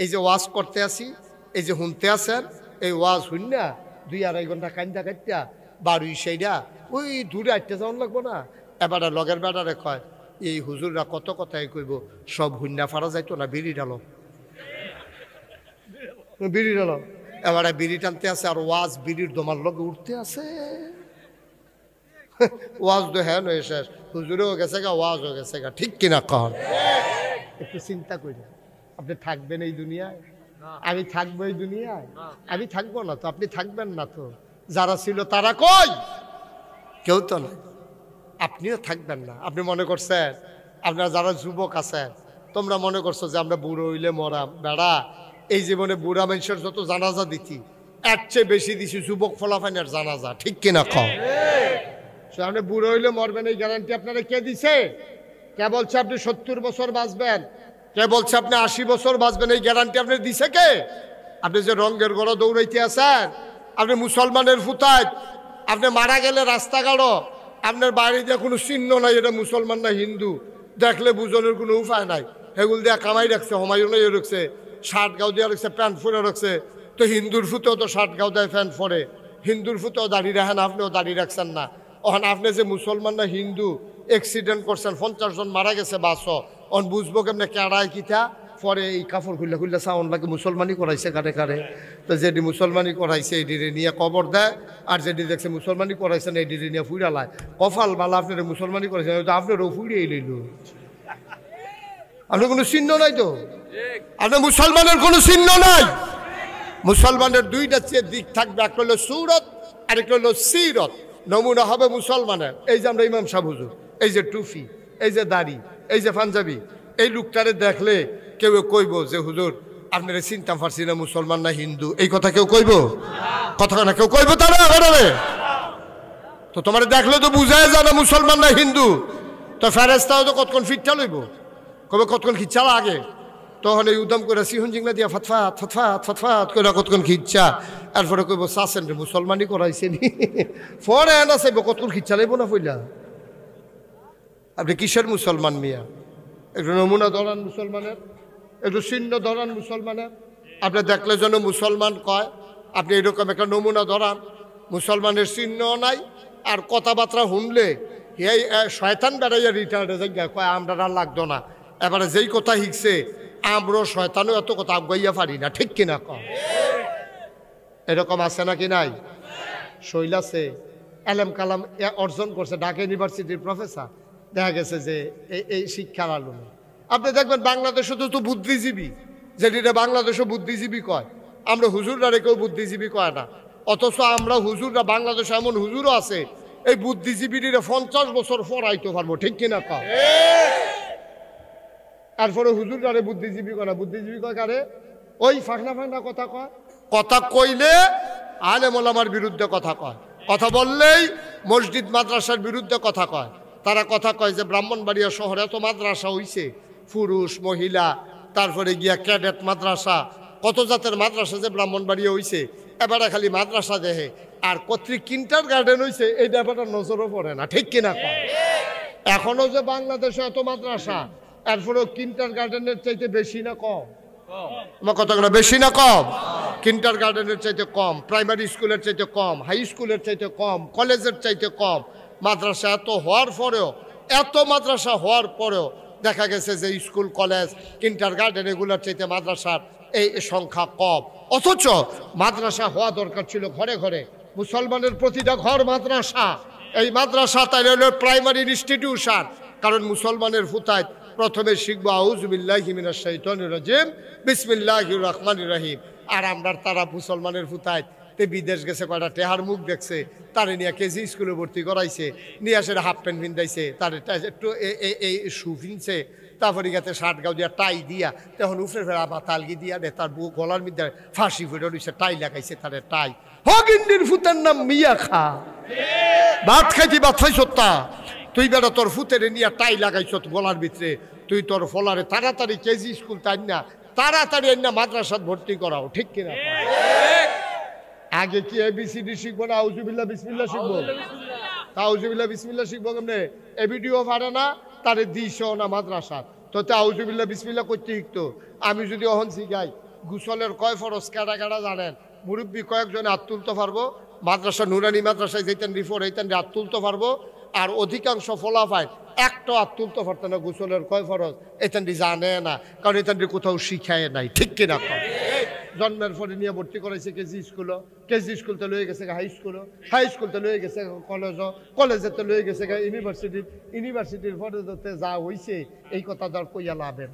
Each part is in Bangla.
এই যে ওয়াজ করতে আসি, এই যে শুনতে আসেন, এই ওয়াজ শুননা 2-2.5 ঘন্টা কান্দা কাটটা বাড়ি সেইটা ওই দূরে আটতে যাওয়ান লাগবো না। এবার লগের বেড়ারে কয় এই হুজুররা কত কথাই কইব, সব হুন্না ফারা যাইতো না, বিড়ি ডালো বিড়ি ডালো। এবারে বিড়ি টানতে আছে আর ওয়াজ বিড়ির দমার লগে উঠতে আছে। ওয়াজ তো হ্যাঁ নয় শেষ, হুজুরেও গেছে গা, ওয়াজও গেছে গা, ঠিক কিনা কন? একটু চিন্তা করি, আপনি থাকবেন এই দুনিয়ায়? আমি থাকবো এই দুনিয়ায়? আমি থাকবো না তো, আপনি থাকবেন না তো। যারা ছিল তারা কই? কেউ তো নাই। আপনিও থাকবেন না। আপনি মনে করছেন, আপনারা যারা যুবক আছেন তোমরা মনে করছো যে আমরা বুড়ো হইলে মরাম। বেড়া, এই জীবনে বুড়া মানুষের যত জানাজা দিতি এর চেয়ে বেশি দিছি যুবক ফলাফাইনের জানাজা, ঠিক কিনা কম? আপনি বুড়ো হইলে মরবেন এই গ্যারান্টি আপনারা কে দিছে? কে বলছে আপনি 70 বছর বাঁচবেন? কে বলছে আপনি 80 বছর বাঁচবেন? এই গ্যারান্টি আপনি দিছে কে? আপনি যে রঙের গড় দৌড়াইতে আছেন, আপনি মুসলমানের ফুতায়, আপনি মারা গেলে রাস্তাঘাটও আপনার বাড়িতে কোনো চিহ্ন নাই এটা মুসলমান না হিন্দু, দেখলে বুঝনের কোনো উপায় নাই। এগুলো দিয়া কামাই রাখছে, হুমায়ুন রাখছে, শার্ট গাও দিয়া রাখছে, প্যান্ট পরে রাখছে। তো হিন্দুর ফুতেও তো শার্ট গাও দেয়, প্যান্ট পরে। হিন্দুর ফুতেও দাঁড়িয়ে রাখেন, আপনিও দাঁড়িয়ে রাখছেন না। ওখানে আপনি যে মুসলমান না হিন্দু, অ্যাক্সিডেন্ট করছেন, 50 জন মারা গেছে, বাসও অন বুঝবো কেমনে কেড়ায় কিতা পরে এই কাপড় খুললে খুললে সাউন লাগে মুসলমানই করাইছে কারে কারে। তো যেটি মুসলমানই করাইছে এই ডিরে নিয়ে কবর দেয়, আর যেটি দেখছে মুসলমানই করাইছে না এই ডিরে নিয়ে ফুইরালায়। কফাল বালা আপনার মুসলমানই করাইছে, আপনারও ফুইরিয়ে লইল। আপনার কোনো চিহ্ন নাই তো, আপনার মুসলমানের কোনো চিহ্ন নাই। মুসলমানের দুইটা দিক থাকবে, একটা হলো সুরত আর একটা হলো সিরত। নমুনা হবে মুসলমানের এই যে আমরা ইমাম সাহেব হুজুর, এই যে টুফি, এই যে দাড়ি, এই যে পাঞ্জাবি, এই লোকটারে দেখলে কেউ কইব যে হুজুর আপনারা চিন্তা পারছি না মুসলমান না হিন্দু, এই কথা কেউ কইব? কথা না কেউ কইব তারা? তো তোমার দেখলে তো বুঝাই যায় না মুসলমান না হিন্দু। তো ফেরেস্তাও তো কতক্ষণ ফিটটা লইব, কবে কতক্ষণ খিচ্ছা লাগে, তখন এই উদম করে সিহন জিংলা দিয়া ফতফাত ফতফাত ফতফাত করে কতক্ষণ খিচ্ছা, এরপরে কইব চাচ্ছেন রে মুসলমানই করাইছে নি, পরে না চাইব কতক্ষণ খিচ্ছা লাইব না পইলা। আপনি কিসের মুসলমান মিয়া? একটু নমুনা ধরান মুসলমানের, একটু চিহ্ন ধরান মুসলমানের। আপনি দেখলে যেন মুসলমান কয়, আপনি এরকম একটা নমুনা ধরান। মুসলমানের চিহ্ন নাই, আর কথাবার্তা শুনলে এই শয়তান বেড়াইয়া রিটায়ার্ডে যাই কয় আমরা আর লাগতো না। এবারে যেই কথা শিখছে আমরা শয়তানও এত কথা আগাইয়া পারি না, ঠিক কিনা কম? এরকম আছে নাকি নাই? শৈলাসে এলেম কালাম অর্জন করছে, ঢাকা ইউনিভার্সিটির প্রফেসর, দেখা গেছে যে এই শিক্ষার আলোনে আপনি দেখবেন বাংলাদেশে তো বুদ্ধিজীবী, যেটা বাংলাদেশও বুদ্ধিজীবী কয়, আমরা হুজুররা কেউ বুদ্ধিজীবী কয় না। অথচ আমরা হুজুররা বাংলাদেশে এমন হুজুরও আছে এই বুদ্ধিজীবীরা 50 বছর পড়াইতে পারবো, ঠিক কিনা কয়? তারপরে হুজুররা বুদ্ধিজীবী কয় না। বুদ্ধিজীবী কয় কারে? ওই ফাঁকনা ফাঁকনা কথা কয়, কথা কইলে আলেম ওলামার বিরুদ্ধে কথা কয়, কথা বললেই মসজিদ মাদ্রাসার বিরুদ্ধে কথা কয়। তারা কথা কয় যে ব্রাহ্মণবাড়িয়া শহরে এত মাদ্রাসা হইছে, পুরুষ মহিলা, তারপরে গিয়া ক্যাডেট মাদ্রাসা, কত জাতের মাদ্রাসা যে ব্রাহ্মণবাড়িয়া হইছে। এবারে খালি মাদ্রাসা দেহে আর কর্তৃক কিন্টার গার্ডেন হইছে, এই ব্যাপারটা নজরও পড়ে না, ঠিক কিনা কয়? এখনো যে বাংলাদেশে এত মাদ্রাসা, এরপরেও কিন্টার গার্ডেনের চাইতে বেশি না কম? আমার কথা বেশি না কম? কিন্টার গার্ডেনের চাইতে কম, প্রাইমারি স্কুলের চাইতে কম, হাই স্কুলের চাইতে কম, কলেজের চাইতে কম। মাদ্রাসা এত হওয়ার পরেও, এত মাদ্রাসা হওয়ার পরেও দেখা গেছে যে স্কুল কলেজ কিন্টার গার্ডেন এগুলোর চাইতে মাদ্রাসার এই সংখ্যা কম। অথচ মাদ্রাসা হওয়া দরকার ছিল ঘরে ঘরে, মুসলমানের প্রতিটা ঘর মাদ্রাসা। এই মাদ্রাসা তাই হলো প্রাইমারি ইনস্টিটিউশন, কারণ মুসলমানের ফুতায় প্রথমে শিখবো আউযু বিল্লাহি মিনাশ শাইতানির রাজিম বিসমিল্লাহির রহমানির রহিম। আর আমরা তারা মুসলমানের ফুতায় তে বিদেশ গেছে, কয়টা টেহার মুখ দেখছে, তারে নিয়ে কেজি স্কুলে ভর্তি করাইছে, নিয়ে আসে হাফ প্যান্ট ভিন্দাইছে, তার একটু এই শু কিনছে, তারপরে গেছে শার্ট গাও দিয়া টাই দিয়া, তখন উফরে ফেরা বা তালগি দিয়া দে তার বউ গলার মধ্যে ফাঁসি ফুটে রয়েছে, টাই লাগাইছে তারে টাই। হগিন্ডির ফুতের নাম মিয়া খা, ভাত খাইছি ভাত খাইছ তা, তুই বেটা তোর ফুতের নিয়ে টাই লাগাইছ গলার ভিতরে, তুই তোর ফলারে তাড়াতাড়ি কেজি স্কুল তাই না তাড়াতাড়ি না মাদ্রাসাত ভর্তি করাও, ঠিক কিনা? আগে কি এবিসিডি শিখবো না আউযুবিল্লাহ বিসমিল্লাহ শিখবো? আউযুবিল্লাহ বিসমিল্লাহ শিখবো কেমনে? এবিডিও পারে না, তারে দিছ না মাদ্রাসা, তো আউযুবিল্লাহ বিসমিল্লাহ করতে শিখতো। আমি যদি অহন শিখাই গোসলের কয় ফরজ কেডা কেডা জানেন? মুরব্বী কয়েকজনে হাত তুলতে পারবো, মাদ্রাসা নুরানি মাদ্রাসায় যেতেন রিফোর হইতেন হাত তুলতে পারবো, আর অধিকাংশ ফলাফায় একটা হাত তুলতে পারতো না গোসলের কয় ফরজ এতেনটি জানে না, কারণ এতেনটি কোথাও শিখায় নাই। ঠিক কিনা? জন্মের পরে নিয়ে ভর্তি করাইছে কেজি স্কুলও, কেজি স্কুলতে লয়ে গেছে হাই স্কুলও, হাই স্কুলতে লয়ে গেছে কলেজও, কলেজেতে লয়ে গেছে ইউনিভার্সিটি, ইউনিভার্সিটির পরে যাতে যা হয়েছে এই কথা ধর কইয়া লাভের।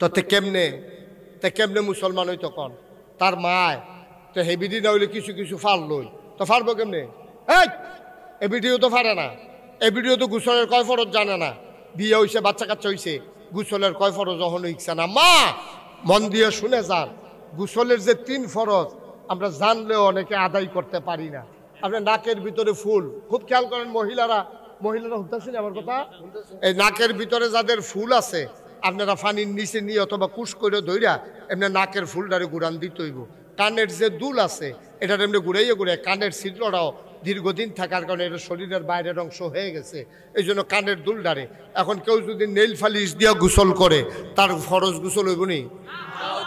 তো কেমনে মুসলমান হইতো কন? তার মায় তো হেবিডি না হইলে কিছু কিছু ফারলই, তো ফারবো কেমনে? এই ভিডিও তো ফারে না, এই ভিডিও তো গোসলের কয় ফরজ জানে না, বিয়ে হইছে বাচ্চা কাচ্চা হইছে, গোসলের কয় ফরজ যখন ইচ্ছা না। মা মন দিয়ে শুনে যান, গোসলের যে 3 ফরজ আমরা জানলেও অনেকে আদায় করতে পারি না। আপনার নাকের ভিতরে ফুল, খুব খেয়াল করেন মহিলারা হতেছেন আমার কথা, এই নাকের ভিতরে যাদের ফুল আছে আপনারা পানির নিচে নিয়ে অথবা কুশ করে ধইরা এমনি নাকের ফুলটারে গুড়ান দিতে হইব। কানের যে দুল আছে এটা এমনি ঘুরাইয়ে কানের ছিদ্রটাও দীর্ঘদিন থাকার কারণে এটা শরীরের বাইরের অংশ হয়ে গেছে, এই জন্য কানের দুলটারে এখন কেউ যদি নেইল ফালিশ দিয়া গোসল করে তার ফরজ গোসল হইব নি?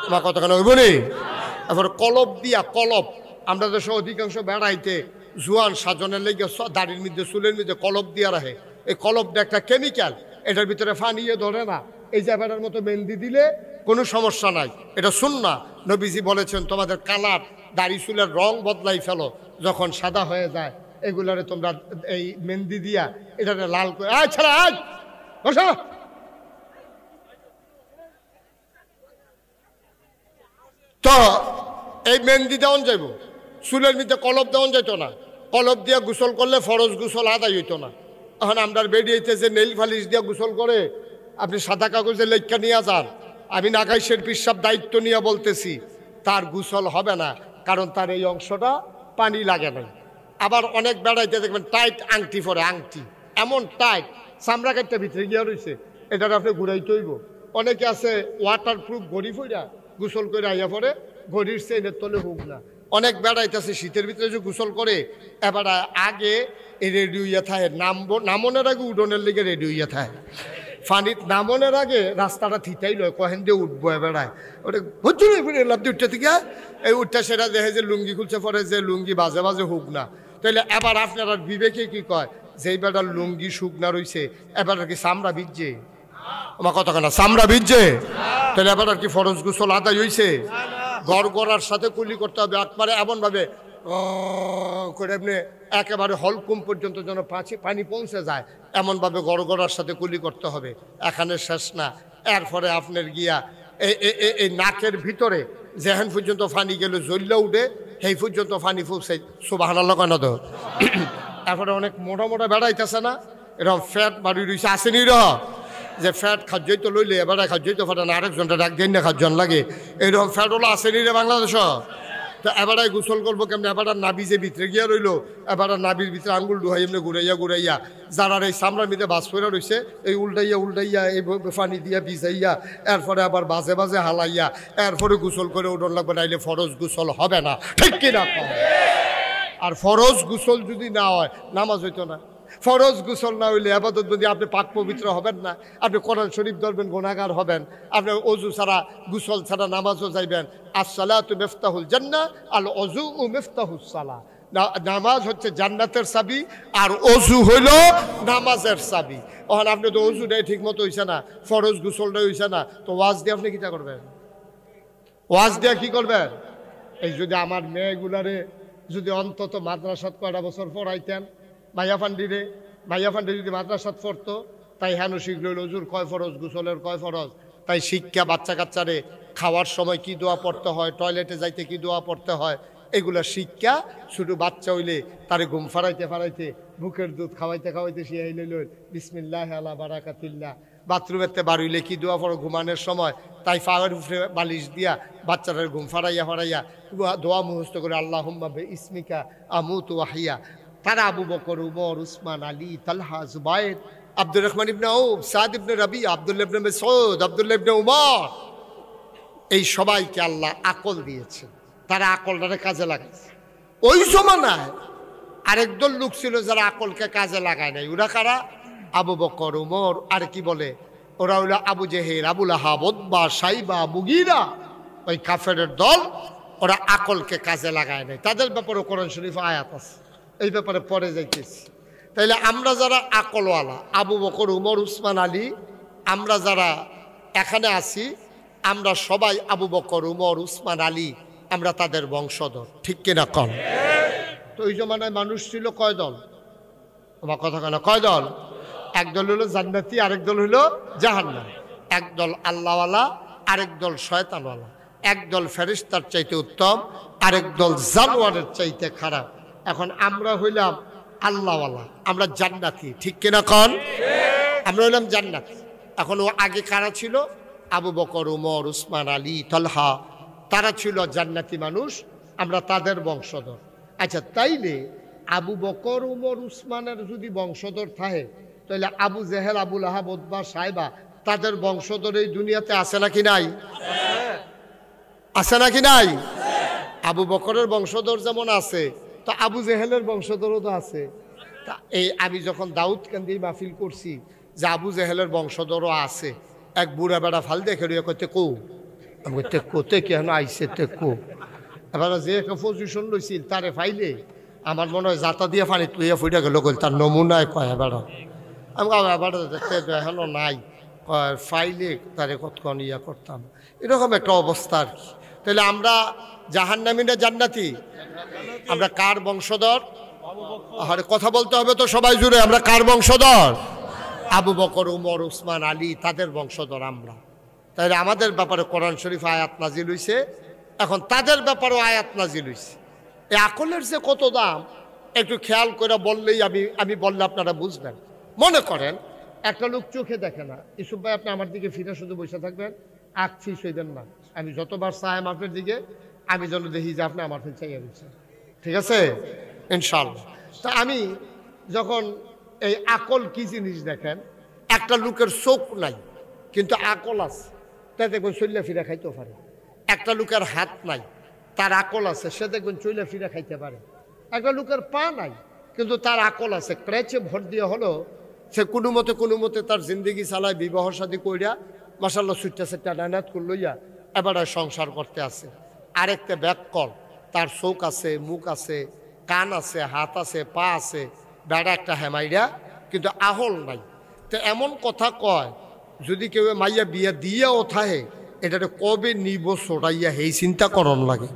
আমার কতখানি হইব নি? এবার কলপ দিয়া, কলপ আমরা দেশে অধিকাংশ বেড়াইতে জোয়ান সাজনের লেগে দাড়ির মধ্যে চুলের মধ্যে কলপ দিয়া রাখে। এই কলপটা একটা কেমিক্যাল, এটার ভিতরে ফানিয়ে ধরে না। এই জায়গাটার মতো মেহেন্দি দিলে কোনো সমস্যা নাই, এটা সুন্নাহ। নবীজি বলেছেন তোমাদের কালার দাড়ি চুলের রং বদলাই ফেলো, যখন সাদা হয়ে যায় এগুলারে তোমরা এই মেহেন্দি দিয়া এটারে লাল করে ছাড়া বসো। তো এই মেহেন্দি দেওয়ান যাইব, চুলের মধ্যে কলপ দেওয়ান যাইতো না, কলপ দিয়া গোসল করলে ফরজ গোসল আদায় হইতো না। এখন আমরা বেরিয়েছে যে নেইল ফালিশ দিয়া গোসল করে, আপনি সাদা কাগজে লেখা নিয়ে যান, আমি নাগাইশের পিসাব দায়িত্ব নিয়ে বলতেছি তার গোসল হবে না, কারণ তার এই অংশটা পানি লাগে নাই। আবার অনেক বেড়াইতে দেখবেন টাইট আংটি পরে, আংটি এমন টাইট চামড়া কাটটা ভিতরে গিয়া রয়েছে, এটার আপনি ঘুরাইতে হইব। অনেকে আছে ওয়াটার প্রুফ ঘড়ি ফইরা গোসল করে আইয়া পরে ঘড়ির চেইনের তলে হোক না। অনেক বেড়াইতেছে শীতের ভিতরে যে গোসল করে এবার আগে রেডি হইয়া থাকে, নামনের আগে উডনের লেগে রেডি হইয়া থাকে। ফানিত নামনের আগে রাস্তাটা থিতাই লয়, কহেন দিয়ে উঠবো বেড়ায়, ওটা হচ্ছে লাভ দিয়ে উঠতে থেকে এই উঠতে সেটা দেখে যে লুঙ্গি খুলছে পরে যে লুঙ্গি বাজে বাজে হোক না। তাইলে এবার আপনার বিবেকে কি কয়, যেই বেটার লুঙ্গি শুকনা রয়েছে এবার আর কি চামড়া ভিজছে? আমার কথা কেনা চামড়া ভিজছে? তাহলে এবার আর কি ফরজ গোসল আদায় হইছে? গড়গড়ার সাথে কুলি করতে হবে একবারে এমনভাবে করে এমনি একেবারে হলকুম পর্যন্ত যেন পানি পৌঁছে যায়, এমনভাবে গড়গড়ার সাথে কুলি করতে হবে। এখানে শেষ না, এরপরে আপনার গিয়া এই নাকের ভিতরে যেখান পর্যন্ত পানি গেলে জ্বললে উঠে সেই পর্যন্ত পানি ফুকছে। সুবহানাল্লাহ কেন তো? এরপরে অনেক মোটা মোটা বেড়াইতেছে না, এরকম ফ্যাট বাড়ি রয়েছে, আসেনি যে ফ্যাট খাদ্যই তো লইলে এবার খাদ্যই তো ফাটে না, আরেকজনটা ডাক দিন না খাদ্যন লাগে, এইরকম ফ্যাট হলো আসেনি রে বাংলাদেশ। তো এবার গোসল করবো কেমন? এবার নাবি যে ভিতরে গিয়া রইলো, এবার নাবির ভিতরে আঙ্গুল ডুহাই এমনি ঘুরাইয়া যারা এই চামড়ার মধ্যে বাস করে রয়েছে এই উল্টাইয়া এই পানি দিয়া ভিজাইয়া এরপরে আবার বাজে বাজে হালাইয়া এরপরে গোসল করে উঠন লাগবে, নাইলে ফরজ গোসল হবে না। ঠিক কিনা? আর ফরজ গোসল যদি না হয় নামাজ হইতো না। ফরজ গোসল না হইলে আবাদত বন্দি আপনি পাক পবিত্র হবেন না, আপনি কোরআন শরীফ ধরবেন গুনাহগার হবেন, আপনি অজু ছাড়া গোসল ছাড়া নামাজও যাইবেন। আসসালাতু মিফতাহুল জান্নাহ আল ওযু মিফতাহুস সালাহ। নামাজ হচ্ছে জান্নাতের চাবি আর অজু হইল নামাজের চাবি। ওখানে আপনি তো অজুটাই ঠিক মতো হইছে না, ফরজ গোসলটাই হইছে না, তো ওয়াজ দিয়ে আপনি কিটা করবেন? ওয়াজ দিয়ে কি করবেন? এই যদি আমার মেয়েগুলারে যদি অন্তত মাদ্রাসাত কয়টা বছর পড়াইতেন, ভাইয়া ফান্ডি যদি মাদ্রাসাত পড়তো, তাই হেন শিখল অজুর কয় ফরজ, গোসলের কয় ফরজ, তাই শিক্ষা বাচ্চা কাচ্চারে খাওয়ার সময় কি দোয়া পড়তে হয়, টয়লেটে যাইতে কি দোয়া পড়তে হয়, এগুলা শিক্ষা শুধু বাচ্চা হইলে তারে ঘুম ফারাইতে বুকের দুধ খাওয়াইতে শিয়াই লইল বিসমিল্লাহ আলা বারাকাতিল্লাহ। বাথরুমেতে বাড়িলে কি দোয়া পড়ো ঘুমানোর সময়, তাই ফাওয়ার উপরে বালিশ দিয়া বাচ্চাটার ঘুম ফারাইয়া দোয়া মুখস্থ করে আল্লাহুম্মা বিইসমিকা আমুতু ওয়াহিয়া। তারা আবু বকর, উমর, উসমান, আলী, তালহা, জুবায়ের, আব্দুর রহমান ইবনে আউফ, সাদ ইবনে রবি, আব্দুল্লাহ ইবনে মাসউদ, আব্দুল্লাহ ইবনে উমর, এই সবাইকে আল্লাহ আকল দিয়েছে, তারা আকলটারে কাজে লাগাইছে। ওই জমানায় আরেকদল লোক ছিল যারা আকলকে কাজে লাগায় নাই। ওরা কারা? আবু বকর উমর আর কি বলে ওরা হইল আবু জেহেল আবুল আহাব উতবা সাইবা মুগীরা ওই কাফেরের দল ওরা আকলকে কাজে লাগায় নাই তাদের ব্যাপারে কোরআন শরীফ আয়াত আছে এই ব্যাপারে পরে যাইতেছি তাইলে আমরা যারা আকলওয়ালা আবু বকর উমর উসমান আলী আমরা যারা এখানে আছি আমরা সবাই আবু বকর উমর উসমান আলী আমরা তাদের বংশধর ঠিক কিনা কম তো ওই জমানায় মানুষ ছিল কয় দল আমার কথা কেন কয় দল এক দল হলো জান্নাতি আরেক দল হলো জাহান্নাম এক দল আল্লাহওয়ালা আরেক দল শয়তানওয়ালা এক দল ফেরেশতার চাইতে উত্তম আরেক দল জানোয়ারের চাইতে খারাপ এখন আমরা হইলাম আল্লাহওয়ালা আমরা জান্নাতি ঠিক কিনা কন আমরা হইলাম জান্নাতি এখন ও আগে কারা ছিল আবু বকর উমর উসমান আলী তালহা তারা ছিল জান্নাতি মানুষ আমরা তাদের বংশধর আচ্ছা তাইলে আবু বকর উমর উসমানের যদি বংশধর থাকে তাহলে আবু জেহেল আবুল আহাব উতবা সাইবা তাদের বংশধর এই দুনিয়াতে আছে নাকি নাই আছে নাকি নাই আবু বকরের বংশধর যেমন আছে তো আবু জেহেলের বংশধরও তো আছে তা এই আমি যখন দাউদ কান্দি মাহফিল করছি যে আবু জেহেলের বংশধরও আছে এক বুড়া বেড়া ফাল দেখে রইয়া কইতে কো আমি কইতে কোতে কেন আইসে তে কো এবার যে একটা পজিশন লইছিল তারে ফাইলে আমার মনে হয় যাতা দিয়ে পানি তুইয়া ফুইটা গেল কইল তার নমুনায় কয় বেড়া আমি এবার দেখতে এখনো নাই ফাইলে তারে কতক্ষণ ইয়া করতাম এরকম একটা অবস্থা আর কি তাহলে আমরা জাহান্নামী না জান্নাতি আমরা কার বংশধর আরে কথা বলতে হবে তো সবাই জুড়ে আমরা কার বংশধর আবু বকর উমর উসমান আলী তাদের বংশধর আমরা তাহলে আমাদের ব্যাপারে কোরআন শরীফ আয়াত নাজিল হইছে এখন তাদের ব্যাপারেও আয়াত নাজিল হইছে এই আকলের যে কত দাম একটু খেয়াল করে বললেই আমি বললে আপনারা বুঝবেন মনে করেন একটা লোক চোখে দেখে না ইসুফ ভাই আপনি আমার দিকে ফিরে শুধু বসে থাকবেন আঁকছিস হইবেন না আমি যতবার চাইম আপনার দিকে আমি যেন দেখি যে আপনি আমার ফিরে চাইয়া দিচ্ছেন ঠিক আছে ইনশাআল্লাহ তা আমি যখন এই আকল কি জিনিস দেখেন একটা লোকের চোখ নাই কিন্তু আকল আছে তা দেখবেন চল্লা ফিরে খাইতেও পারে একটা লোকের হাত নাই তার আকল আছে সে দেখবেন চল্লা ফিরে খাইতে পারে একটা লোকের পা নাই কিন্তু তার আকল আছে ক্রেচে ভোট দিয়ে হলো সে কোনো মতে তার জিন্দগি চালায় বিবাহ শাদী কইরা মাসাল্লাহ সুইটা সেটা ডানাত করে লইয়া এবার সংসার করতে আছে আরেকটা ব্যাককল তার চোখ আছে মুখ আছে কান আছে হাত আছে পা আছে বেড়া একটা হেমাইরা কিন্তু আহল নাই তো এমন কথা কয় যদি কেউ মাইয়া বিয়া দিয়াও থাহে এটাতে কবে নিব ছড়াইয়া সেই চিন্তা করন লাগে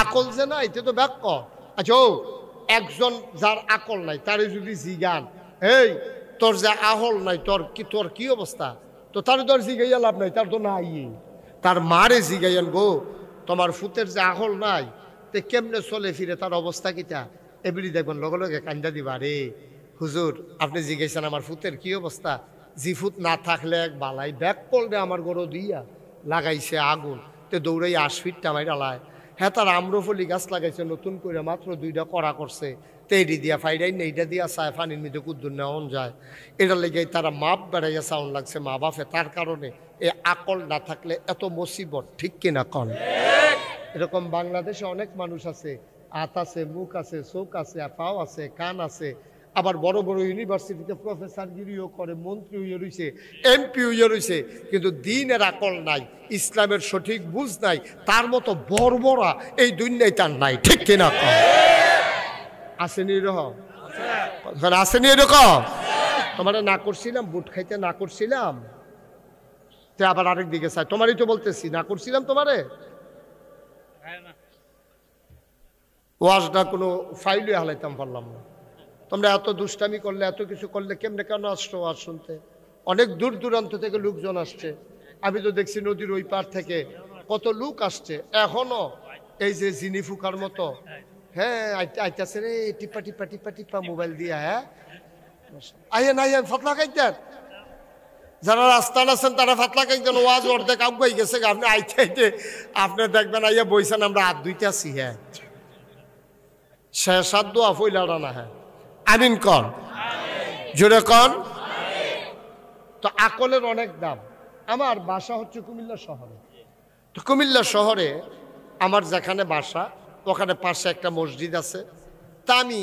আকল যে না এটা তো ব্যাককল আচ্ছা ও একজন যার আকল নাই তারে যদি জিগান এই তোর যে আহল নাই তোর কি অবস্থা তো তার তোর জিগাইয়া লাভ নাই তার তো নাই তার মারে জিগাইয়ান গো তোমার ফুতের যে আহল নাই তে কেমনে চলে ফিরে তার অবস্থা কিটা এবিলি দেখবেন লগে লগে কান্দা দিবা রে হুজুর আপনি জিজ্ঞাসেন আমার ফুতের কি অবস্থা জি ফুত না থাকলে এক বালাই ব্যাক করলে আমার গরো দিয়া লাগাইছে আগুন তে দৌড়াই 8 ফিট টামাই ডালায় হ্যাঁ তার আম্রফলি গাছ লাগাইছে নতুন করে মাত্র 2টা করা করছে তেইডি দিয়া ফাইডাই নেইটা দিয়া চায় পানির মধ্যে কুদ্দুর নেওয়ান যায় এটা লেগে তারা মাপ বেড়াইয়া সাউন্ড লাগছে মা বাপে তার কারণে এ আকল না থাকলে এত মুসিবত ঠিক কিনা কন এরকম বাংলাদেশে অনেক মানুষ আছে হাত আছে মুখ আছে চোখ আছে পাও আছে কান আছে আবার বড় বড় ইউনিভার্সিটিতে প্রফেসরগিরিও করে মন্ত্রী হইয়া রয়েছে এমপি হইয়া রয়েছে কিন্তু দিনের আকল নাই ইসলামের সঠিক বুঝ নাই তার মতো বর্বরা এই দুনিয়ায় তার নাই ঠিক কিনা কন আসেনি এরকম আসেনি এরকম তোমার না করছিলাম বুট খাইতে না করছিলাম তে আবার আরেক দিকে চাই তোমারই তো বলতেছি না করছিলাম তোমারে ওয়াজটা কোনো ফাইলে হালাইতাম পারলাম না তোমরা এত দুষ্টামি করলে এত কিছু করলে কেমনে কেন আসছো ওয়াজ শুনতে অনেক দূর দূরান্ত থেকে লোকজন আসছে আমি তো দেখছি নদীর ওই পার থেকে কত লোক আসছে এখনো এই যে জিনি ফুকার মতো হ্যাঁ আইতাছে রে টিপা টিপা টিপা টিপা মোবাইল দিয়া হ্যাঁ আইয়েন আইয়েন ফাতলা খাইতেন যারা রাস্তায় আছেন তারা ফাতলা খাইতেন ওয়াজ অর্ধেক আগুয়াই গেছে আপনি আইতে আইতে আপনি দেখবেন আইয়া বইছেন আমরা হাত ধুইতে আসি হ্যাঁ শেষ হাত দোয়া ফইলাড়া না হ্যাঁ আমিন কন জোরে কন তো আকলের অনেক দাম আমার বাসা হচ্ছে কুমিল্লা শহরে তো কুমিল্লা শহরে আমার যেখানে বাসা ওখানে পাশে একটা মসজিদ আছে তা আমি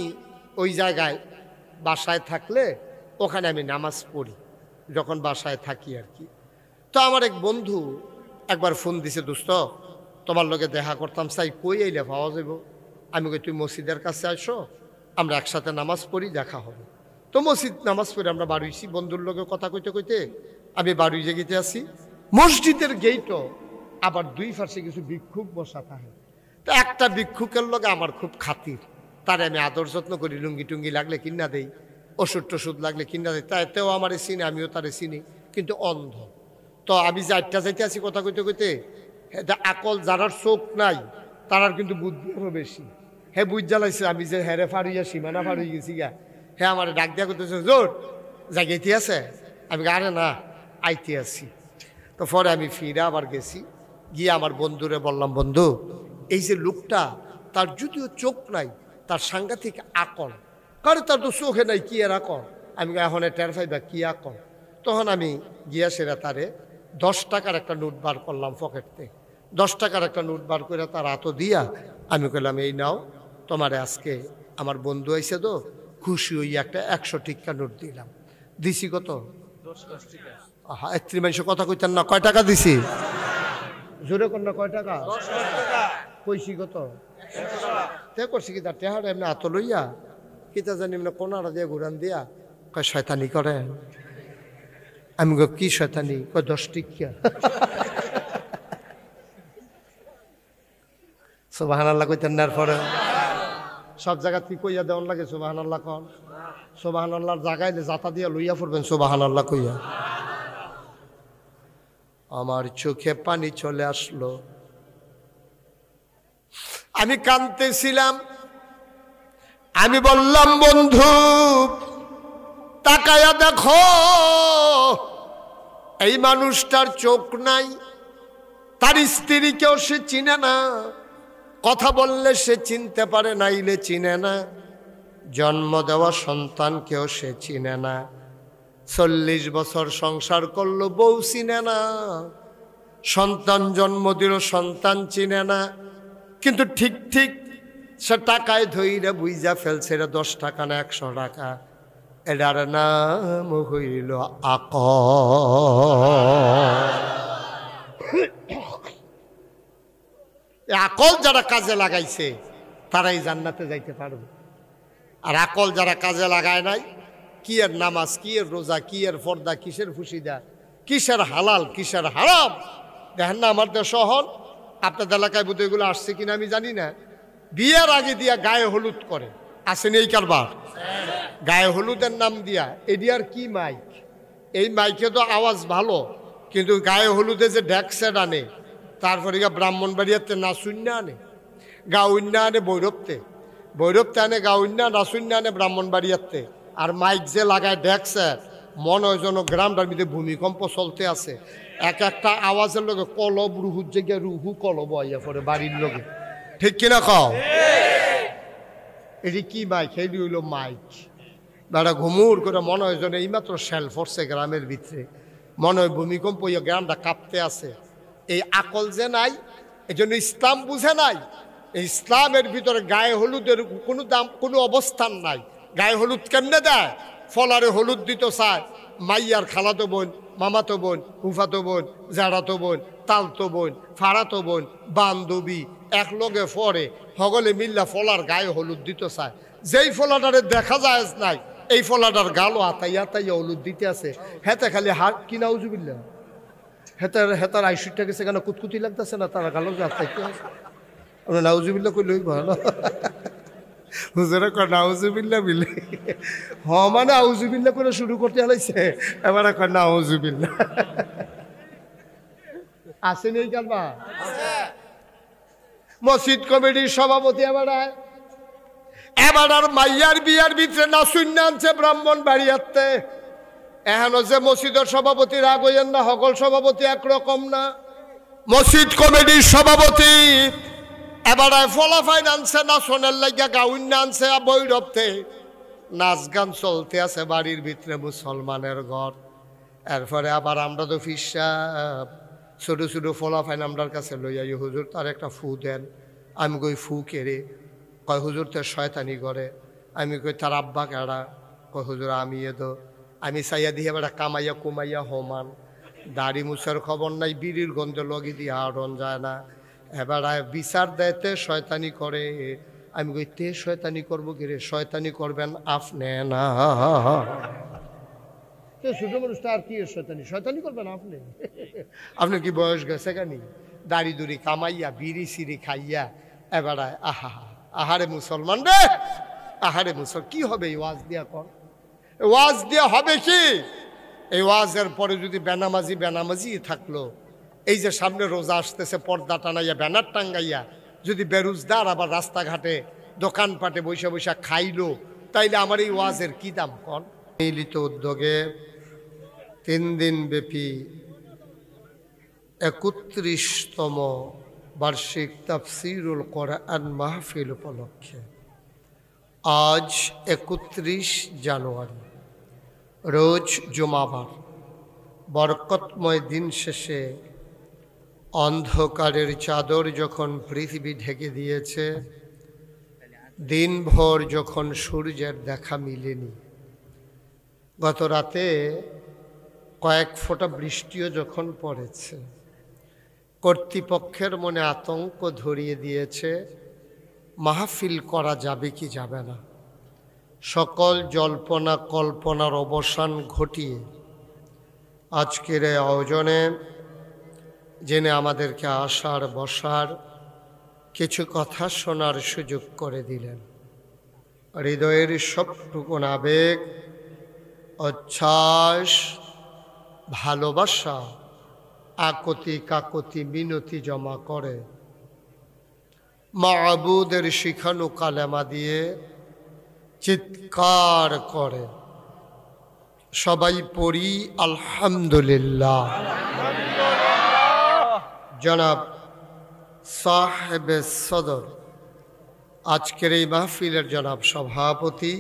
ওই জায়গায় বাসায় থাকলে ওখানে আমি নামাজ পড়ি যখন বাসায় থাকি আর কি। তো আমার এক বন্ধু একবার ফোন দিছে, দোস্ত তোমার লগে দেখা করতাম চাই, কই আইলে পাওয়া যাব? আমি কই তুই মসজিদের কাছে আসো, আমরা একসাথে নামাজ পড়ি, দেখা হবে। তো মসজিদ নামাজ পড়ে আমরা বাড়িছি, বন্ধুর লগে কথা কইতে কইতে আমি বাড়ি জেগেতে আসি। মসজিদের গেটও আবার দুই পাশে কিছু ভিক্ষুক বসা থাকে। তো একটা ভিক্ষুকের লগে আমার খুব খাতির, তারে আমি আদর যত্ন করি, লুঙ্গি টুঙ্গি লাগলে কিনা দেই, ওষুধ টষুধ লাগলে কিনা দেয়, তাতেও আমার চিনি, আমিও তারে চিনি, কিন্তু অন্ধ। তো আমি যে আটটা যাইতে আছি কথা কইতে কইতে, আকল যারার চোখ নাই তারার কিন্তু বুদ্ধি আরো বেশি। হে বুঝ জ্বালাইছে আমি যে হেরে ফাড়ুইয়া সীমানা ফাড়ুই গেছি গা। হ্যাঁ আমার ডাক দিয়া করতেছে, জোর জায়গাইতে আছে? আমি আরে না, আইতে আছি। তো পরে আমি ফিরে আবার গেছি, গিয়ে আমার বন্ধুরে বললাম, বন্ধু এই যে লোকটা, তার যদিও চোখ নাই, তার সাংঘাতিক আকল। কারণ তার তো চোখে নাই, কি আর আকল? আমি এখন টের পাইবা কি আকল? তখন আমি গিয়া সেরা তারে 10 টাকার একটা নোট বার করলাম পকেট থেকে। 10 টাকার একটা নোট বার করে তার হাতও দিয়া আমি কইলাম, এই নাও, তোমারে আজকে আমার বন্ধু আইছে তো, খুশি হইয়া একটা 100 টিক্কা নোট দিলাম। দিছি কত? 10 টাকা। আহা, এত্রি মানুষ কথা কইতেন না, কয় টাকা দিছি? জোরে কর না, কয় টাকা? 10 টাকা। কইছি কত? 100 টাকা। তে করছি কি তার টেহারা এমনি হাত লইয়া কিতা জানি এমনি কোনারা দিয়ে ঘুরান দিয়া কয় শয়তানি করে। আমি গো কি শয়তানি? কয় 10 টিক্কা। সুবহানাল্লাহ কইতেন না? পরে সব জায়গা কি কইয়া দেওয়ান লাগে সুবহানাল্লাহ কন? সুবহানাল্লাহর জায়গায় জাতা দিয়া লইয়া পড়বেন সুবহানাল্লাহ কইয়া। আমার চোখে পানি চলে আসলো, আমি কাঁদতেছিলাম। আমি বললাম, বন্ধু তাকায়া দেখো, এই মানুষটার চোখ নাই, তার স্ত্রীকেও সে চিনে না, কথা বললে সে চিনতে পারে, নাইলে চিনে না, জন্ম দেওয়া সন্তানকেও সে চিনে না, 40 বছর সংসার করলো, বউ চিনে না, সন্তান জন্ম দিল, সন্তান চিনে না, কিন্তু ঠিক ঠিক সে টাকায় ধইরা বুঝা ফেলছে এটা 10 টাকা না 100 টাকা। এটার নাম হইল আকল। আকল যারা কাজে লাগাইছে তারাই জান্নাতে যাইতে পারবে, আর আকল যারা কাজে লাগায় নাই, কি এর নামাজ, কি এর রোজা, কি এর পর্দা, কিসের ফুসিদা, কিসের হালাল, কিসের হারাম। দেখেন না আমার দেশ হন, আপনাদের এলাকায় বোধ এগুলো আসছে কিনা আমি জানি না, বিয়ের আগে দিয়া গায়ে হলুদ করে, আসেনি এই কারবার? গায়ে হলুদের নাম দিয়া এডিয়ার কি মাইক, এই মাইকে তো আওয়াজ ভালো, কিন্তু গায়ে হলুদে যে ড্যাক্সেট আনে, তারপরে ব্রাহ্মণবাড়িয়াতে নাচুন্যা আনে, গাউন্যা আনে ভৈরবতে, ভৈরবতে আনে গাউন্যা, নাচুন্যা আনে ব্রাহ্মণবাড়িয়াতে। আর মাইক যে লাগায় ড্যাক্সেট, মনে হয় যেন গ্রামটার মধ্যে ভূমিকম্প চলতে আছে। এক একটা আওয়াজের লোকে কলব রুহুর জায়গায় রুহু কলব আইয়া পড়ে বাড়ির লোকে, ঠিক কিনা কও? এটি কি মাইক? এটি হইল মাইক। দাঁড়া ঘুমুর করে মনে হয় যেন এইমাত্র শেল পড়ছে গ্রামের ভিতরে, মনে হয় ভূমিকম্প হইয়া গ্রামটা কাঁপতে আছে। এই আকল যে নাই, এই জন্য ইসলাম বুঝে নাই। এই ইসলামের ভিতরে গায়ে হলুদের কোনো দাম, কোনো অবস্থান নাই। গায়ে হলুদ কেমনে দেয়? ফলারে হলুদ দিত চায়, মাইয়ার খালাতো বোন, মামাতো বোন, ফুফাতো বোন, জাড়াতো বোন, তালতো বোন, ফাড়াতো বোন, বান্ধবী এক লগে ফরে হগলে মিল্লা ফলার গায়ে হলুদ দিত চায়। যেই ফলাটারে দেখা যায় নাই, এই ফলাটার গালও আতাইয়া আতাইয়া হলুদ দিতে আছে। হেতে খালি হাত কি নাউজুবিল্লা, হেতার আইসুরটা গেছে কেন কুতকুতি লাগতেছে না, তারা গালো আতাইতে আছে। আমরা নাউজুবিল্লা করলেই ভালো। হুজুরা কয় নাউজুবিল্লা বিলে, হ মানে আউজুবিল্লা করে শুরু করতে হালাইছে, এবারে কয় নাউজুবিল্লা। আসেন এই কালবা মসজিদ কমিটির সভাপতি এবার আর মাইয়ার বিয়ার ভিতরে নাচুন আনছে ব্রাহ্মণ বাড়িয়াতে। এখনো যে মসজিদের সভাপতি রাগ হইয়েন না, সকল সভাপতি একরকম না। মসজিদ কমিটির সভাপতি এবার ফলাফাইন আনছে, নাচনের লাগিয়া গাউন আনছে বৈরবতে, নাচ গান চলতে আছে বাড়ির ভিতরে, মুসলমানের ঘর। এরপরে আবার আমরা তো ফিসাব ছোটো ছোটো ফলাফাইন আমরার কাছে লইয়াই, হুজুর তার একটা ফু দেন। আমি কই ফু কেড়ে? কয় হুজুর তার শয়তানি করে। আমি কই তার আব্বা কেডা? কয় হুজুর আমি এদো। আমি চাইয়া দিয়ে বেড়া কামাইয়া কুমাইয়া হমান, দাড়ি মুছার খবর নাই, বিড়ির গন্ধে লগি দিয়ে আড়ন যায় না। এবার বিচার দেয়তে শয়তানি করে। আমি কই তে শয়তানি করবো কি রে? শয়তানি করবেন আপনি না, ছোট মানুষটা আর কি শয়তানি? শয়তানি করবেন আপনি। আপনার কি বয়স গেছে কেনি? দাড়ি দুড়ি কামাইয়া বিড়ি সিড়ি খাইয়া এবার আহারে মুসলমান রে, আহারে মুসল কি হবে এই ওয়াজ দিয়া? কর ওয়াজ দিয়া হবে কি? এই ওয়াজের পরে যদি বেনামাজি থাকলো, এই যে সামনে রোজা আসতেছে পর্দা টানাইয়া ব্যানার টাঙ্গাইয়া যদি বেরোজগার আবার রাস্তাঘাটে দোকানপাটে বৈশা বৈশা খাইলো, তাইলে আমার এই ওয়াজের কি দাম? কর। মিলিত উদ্যোগে 3 দিন ব্যাপী 31তম বার্ষিক তাফসীরুল কোরআন মাহফিল উপলক্ষে আজ 31 জানুয়ারি রোজ জুমাবার বরকতময় দিন শেষে অন্ধকারের চাদর যখন পৃথিবী ঢেকে দিয়েছে, দিনভর যখন সূর্যের দেখা মিলেনি, গত রাতে কয়েক ফোঁটা বৃষ্টিও যখন পড়েছে, কর্তৃপক্ষের মনে আতঙ্ক ধরিয়ে দিয়েছে মাহফিল করা যাবে কি যাবে না। সকল জল্পনা কল্পনার অবসান ঘটিয়ে আজকের এই আয়োজনে জেনে আমাদেরকে আসার বসার কিছু কথা শোনার সুযোগ করে দিলেন। হৃদয়ের সবটুকুন আবেগ, উচ্ছ্বাস, ভালোবাসা, আকতি কাকতি মিনতি জমা করে মাবুদের শিখানো কালেমা দিয়ে চিৎকার করে সবাই পড়ি আলহামদুলিল্লাহ। জনাব সাহেবে সদর, আজকের এই মাহফিলের জনাব সভাপতি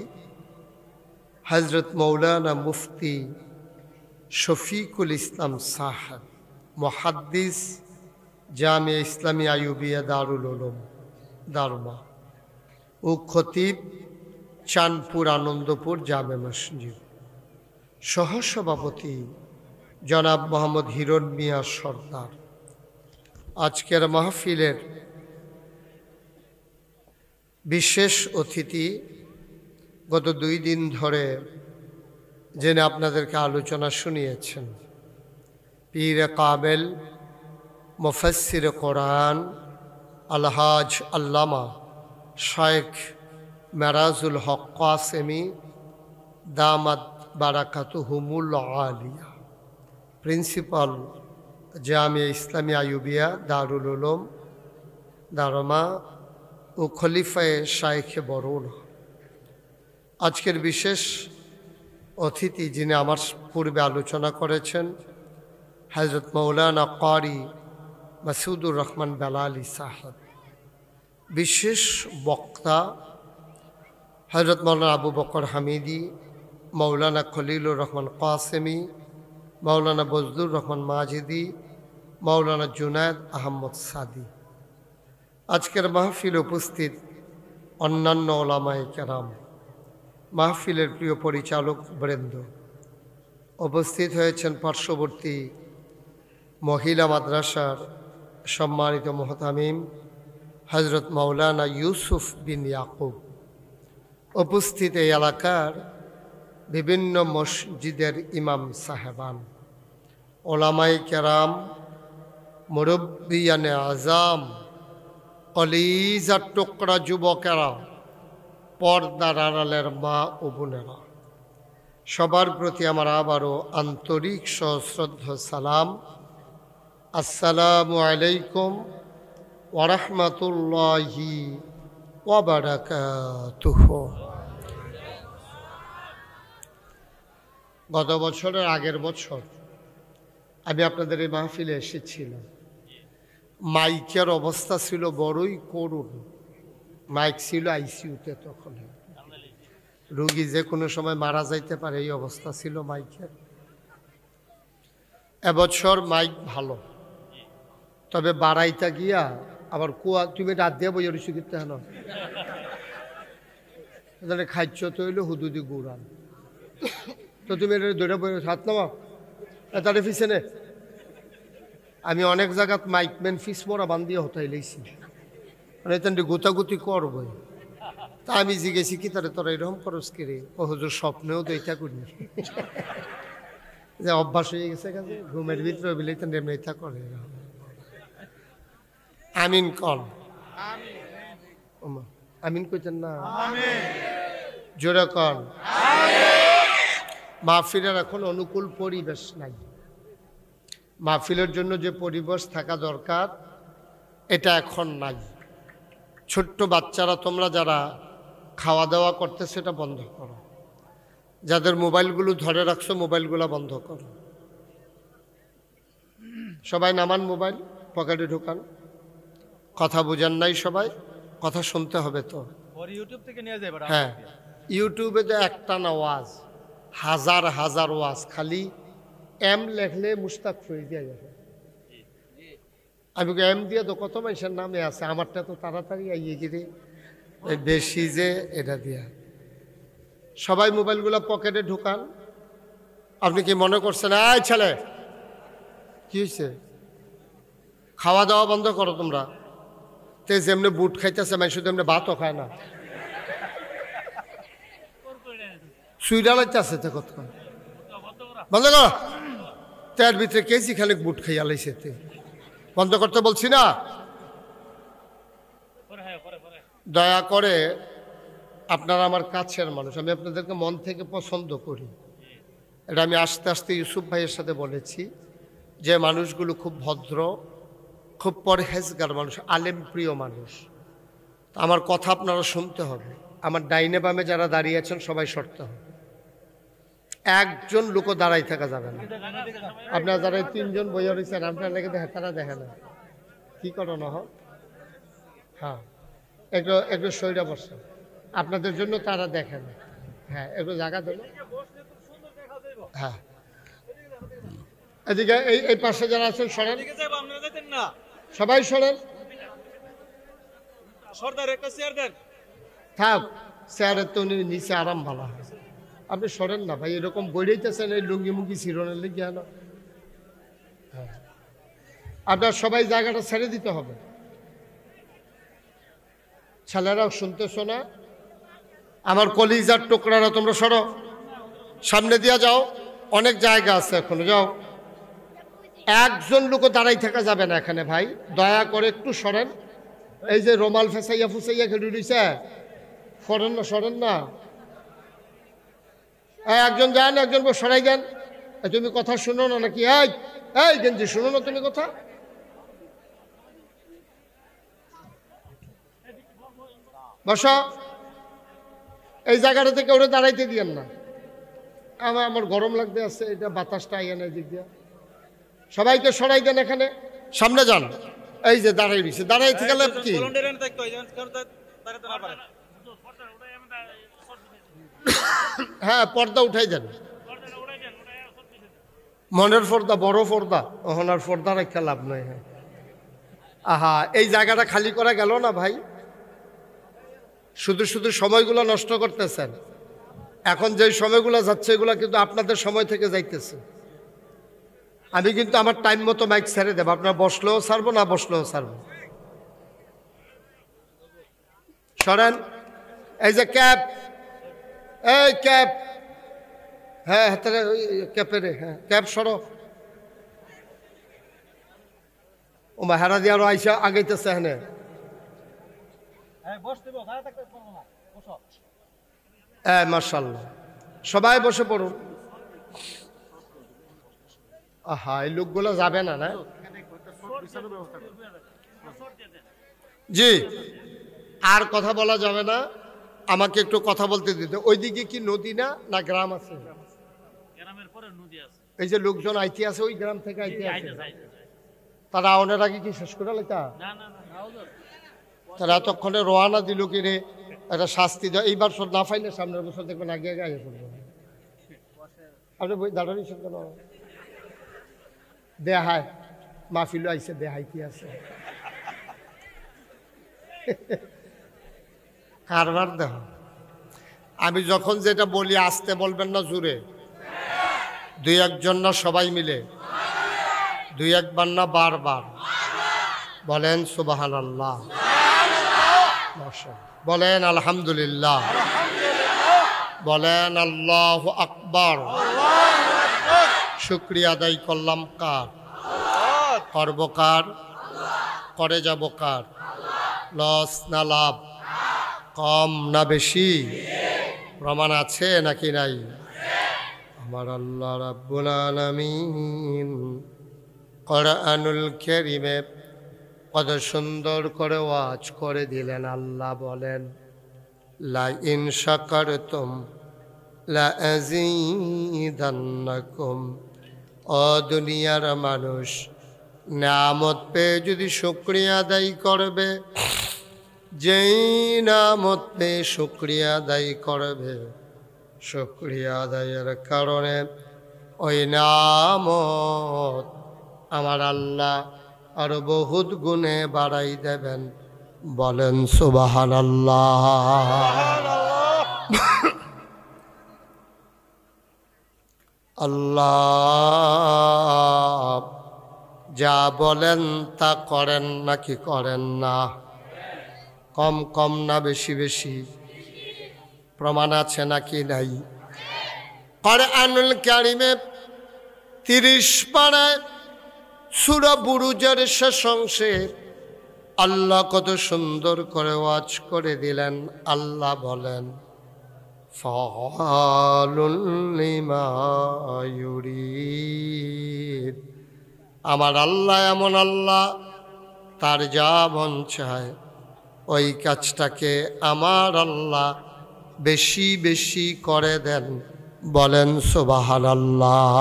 হজরত মৌলানা মুফতি শফিকুল ইসলাম সাহেব, মুহাদ্দিস, জামিয়া ইসলামী আইয়ুবিয়া দারুল উলুম দারুমা ও খতিব চাঁদপুর আনন্দপুর জামে মসজিদ, সহসভাপতি জনাব মোহাম্মদ হিরণ মিয়া সর্দার। আজকের মাহফিলের বিশেষ অতিথি, গত 2 দিন ধরে জেনে আপনাদেরকে আলোচনা শুনিয়েছেন, পীর কাবেল মুফাসসির কোরআন আলহাজ আল্লামা শায়েখ মেরাজুল হক কাসেমি দামাত বারাকাতুহুমুল আলিয়া, প্রিন্সিপাল জামিয়া ইসলামী আইয়ুবিয়া দারুল উলুম দারমা ও খলিফায়ে শায়েখে বরুণা। আজকের বিশেষ অতিথি যিনি আমার পূর্বে আলোচনা করেছেন, হযরত মৌলানা কারি মাসুদুর রহমান বেলালী সাহেব। বিশেষ বক্তা হযরত মৌলানা আবু বকর হামিদি, মৌলানা খলিলুর রহমান কাসেমি, মৌলানা বজলুর রহমান মাজিদি, মৌলানা জুনায়েদ আহমদ সাদি। আজকের মাহফিল উপস্থিত অন্যান্য ওলামায়ে কেরাম, মাহফিলের প্রিয় পরিচালক বৃন্দ, উপস্থিত হয়েছেন পার্শ্ববর্তী মহিলা মাদ্রাসার সম্মানিত মুহতামিম হজরত মৌলানা ইউসুফ বিন ইয়াকুব, উপস্থিত এই এলাকার বিভিন্ন মসজিদের ইমাম সাহেবান, ওলামায়ে কেরাম, মুরব্বিয়ানে আজাম, কলিজার টুকরা যুবকেরা, পর্দার আড়ালের মা ও বোনেরা, সবার প্রতি আমার আবারও আন্তরিক সশ্রদ্ধ সালাম। আসসালামু আলাইকুম ওয়া রাহমাতুল্লাহি ওয়া বারাকাতুহু। গত বছরের আগের বছর আমি আপনাদের এই মাহফিলে এসেছিলাম। মাইকের অবস্থা ছিল বড়ই করুণ। মাইক ছিল আইসিইউতে, তখন রোগী যে কোনো সময় মারা যাইতে পারে, এই অবস্থা ছিল মাইকের। এবছর মাইক ভালো, তবে বাড়াইতা গিয়া আবার কুয়া তুমি রাত দিয়ে বই রুচি করতে হেন খাদ্য তৈল হুদুদি গুড়ান। তো তুমি এটা দৌড়ে বই হাত নামা তারে পিছনে আমি অনেক জায়গাত মাইকম্যান ফিস মরা বান্ধিয়ে হতাই লেছি মানে তেন গোতাগুতি করবো তা আমি জিজ্ঞেসি কি তারে তোরা এরকম করস কে রে ও হুজুর স্বপ্নেও তো এটা করি যে অভ্যাস হয়ে গেছে কাজে ঘুমের ভিতরে বিলে তেন এটা করে আমিন কল আমিন কইতেন না জোরে কল মাহফিলের এখন অনুকূল পরিবেশ নাই মাহফিলের জন্য যে পরিবেশ থাকা দরকার এটা এখন নাই ছোট্ট বাচ্চারা তোমরা যারা খাওয়া দাওয়া করতে সেটা বন্ধ করো যাদের মোবাইলগুলো ধরে রাখছো মোবাইলগুলো বন্ধ করো সবাই নামান মোবাইল পকেটে ঢোকান কথা বুঝেন নাই সবাই কথা শুনতে হবে তো ইউটিউব থেকে নিয়ে যাবে হ্যাঁ ইউটিউবে তো একটা না ওয়াজ হাজার হাজার ওয়াজ খালি এম লেখলে মুস্তাক হয়ে দিয়ে যাবে আমি এম দিয়ে তো কত মানুষের নামে আছে আমারটা তো তাড়াতাড়ি আইয়ে গিয়ে বেশি যে এটা দিয়া সবাই মোবাইলগুলো পকেটে ঢুকান আপনি কি মনে করছেন এই ছেলে কি হয়েছে খাওয়া দাওয়া বন্ধ করো তোমরা তে যেমনি বুট খাইতেছে মানুষ তেমনি ভাতও খায় না সুইডালাইতে আছে তো কত বন্ধ করো তার ভিতরে কেজি খানিক বুট খাইয়া লাইছে বন্ধ করতে বলছি না দয়া করে আপনারা আমার কাছের মানুষ আমি আপনাদেরকে মন থেকে পছন্দ করি এটা আমি আস্তে আস্তে ইউসুফ ভাইয়ের সাথে বলেছি যে মানুষগুলো খুব ভদ্র খুব পরহেজগার মানুষ আলেম প্রিয় মানুষ আমার কথা আপনারা শুনতে হবে আমার ডাইনে বামে যারা দাঁড়িয়ে আছেন সবাই সরতে হবে একজন লোকও দাঁড়াই থাকা যাবে না আপনারা যারা তিনজন বইয়া রয়েছেন আপনার লেগে দেখে তারা দেখে না কি করো না হ্যাঁ একটু একটু শরীরে বসে আপনাদের জন্য তারা দেখে না হ্যাঁ একটু জায়গা দেন হ্যাঁ এদিকে এই পাশে যারা আছেন সরেন সবাই সরেন থাক চেয়ারের তো নিচে আরাম ভালো হয় আপনি সরেন না ভাই এরকম বইড়াইতেছেন এই লুঙ্গি মুঙ্গি শিরনের লেগে না হ্যাঁ আপনার সবাই জায়গাটা ছেড়ে দিতে হবে ছেলেরাও শুনতেছো না আমার কলিজার টুকরারা তোমরা সরো সামনে দিয়া যাও অনেক জায়গা আছে এখনো যাও একজন লোকও দাঁড়াই থাকা যাবে না এখানে ভাই দয়া করে একটু সরেন এই যে রোমাল ফেসাইয়া ফুসাইয়া খেলে দিছে সরেন না একজন যান একজন সরাই যান তুমি কথা শুনো না নাকি এই গেঞ্জি শুনো না তুমি কথা বসো এই জায়গাটা থেকে ওরা দাঁড়াইতে দিয়েন না আমার গরম লাগতে আছে এটা বাতাসটা আইয়া নাই দিক দিয়া সবাইকে সরাই দেন এখানে সামনে যান এই যে দাঁড়াই দিছে দাঁড়াই থেকে কি হ্যাঁ পর্দা উঠাই দেন মনের পর্দা বড় পর্দা ওহনার পর্দা রেখে লাভ নাই হ্যাঁ আহা এই জায়গাটা খালি করা গেল না ভাই শুধু শুধু সময়গুলো নষ্ট করতেছেন এখন যে সময়গুলো যাচ্ছে এগুলো কিন্তু আপনাদের সময় থেকে যাইতেছে আমি কিন্তু আমার টাইম মতো মাইক ছেড়ে দেবো আপনার বসলেও ছাড়বো না বসলেও ছাড়বো সরেন এই যে ক্যাপ এই ক্যাপ হ্যাঁ ক্যাপে রে হ্যাঁ ক্যাপ সরো ও মা হেরা দিয়ে আরো আইসা আগাইতেছে হ্যাঁ মাশাআল্লাহ সবাই বসে পড়ুন আহা এই লোকগুলো যাবে না না জি আর কথা বলা যাবে না আমাকে একটু কথা বলতে দিতে ওইদিকে কি নদী না গ্রাম আছে এই যে লোকজন আইতে আছে ওই গ্রাম থেকে আইতে আছে তারা আওনের আগে কি শেষ করে লাইতা তারা এতক্ষণে রোয়ানা দিল কি রে একটা শাস্তি দেয় এইবার সব না পাইলে সামনের বছর দেখবেন আগে আগে আগে পড়বে আপনি বই দাঁড়ানি কেন দেহায় মাহফিলও আইসে দেহাই কি আছে কারবার দেহ আমি যখন যেটা বলি আসতে বলবেন না জোরে দুই একজন না সবাই মিলে? দুই একবার না বারবার? বলেন সুবহানাল্লাহ, বলেন আলহামদুলিল্লাহ, বলেন আল্লাহু আকবার। শুকরিয়া আদায় করলাম কার? করব কার? করে যাব কার? লস না লাভ? কম না বেশি? প্রমাণ আছে নাকি নাই? আমার আল্লাহ রাব্বুল আলামিন কোরআনুল কারীমে কত সুন্দর করে ওয়াজ করে দিলেন। আল্লাহ বলেন, লা ইন শাকারতুম লা আযীদান্নাকুম। ও দুনিয়ার মানুষ, নিয়ামত পেয়ে যদি শুকরিয়া আদায় করবে, যেই নিয়ামত পেয়ে শুকরিয়া আদায় করবে, শুকরিয়া আদায়ের কারণে ওই নিয়ামত আমার আল্লাহ আরো বহুত গুণে বাড়াই দেবেন। বলেন সুবহানাল্লাহ। আল্লাহ যা বলেন তা করেন নাকি করেন না? কম কম না বেশি বেশি? প্রমাণ আছে নাকি নাই? কোরআনুল কারীমে 30 পারায় সূরা বুরুজের শেষ অংশে আল্লাহ কত সুন্দর করে ওয়াজ করে দিলেন। আল্লাহ বলেন, ফাআলুল লিমা ইউরিদ। আমার আল্লাহ এমন আল্লাহ, তার যা মন চায় ওই কাজটাকে আমার আল্লাহ বেশি বেশি করে দেন। বলেন সুবহানাল্লাহ।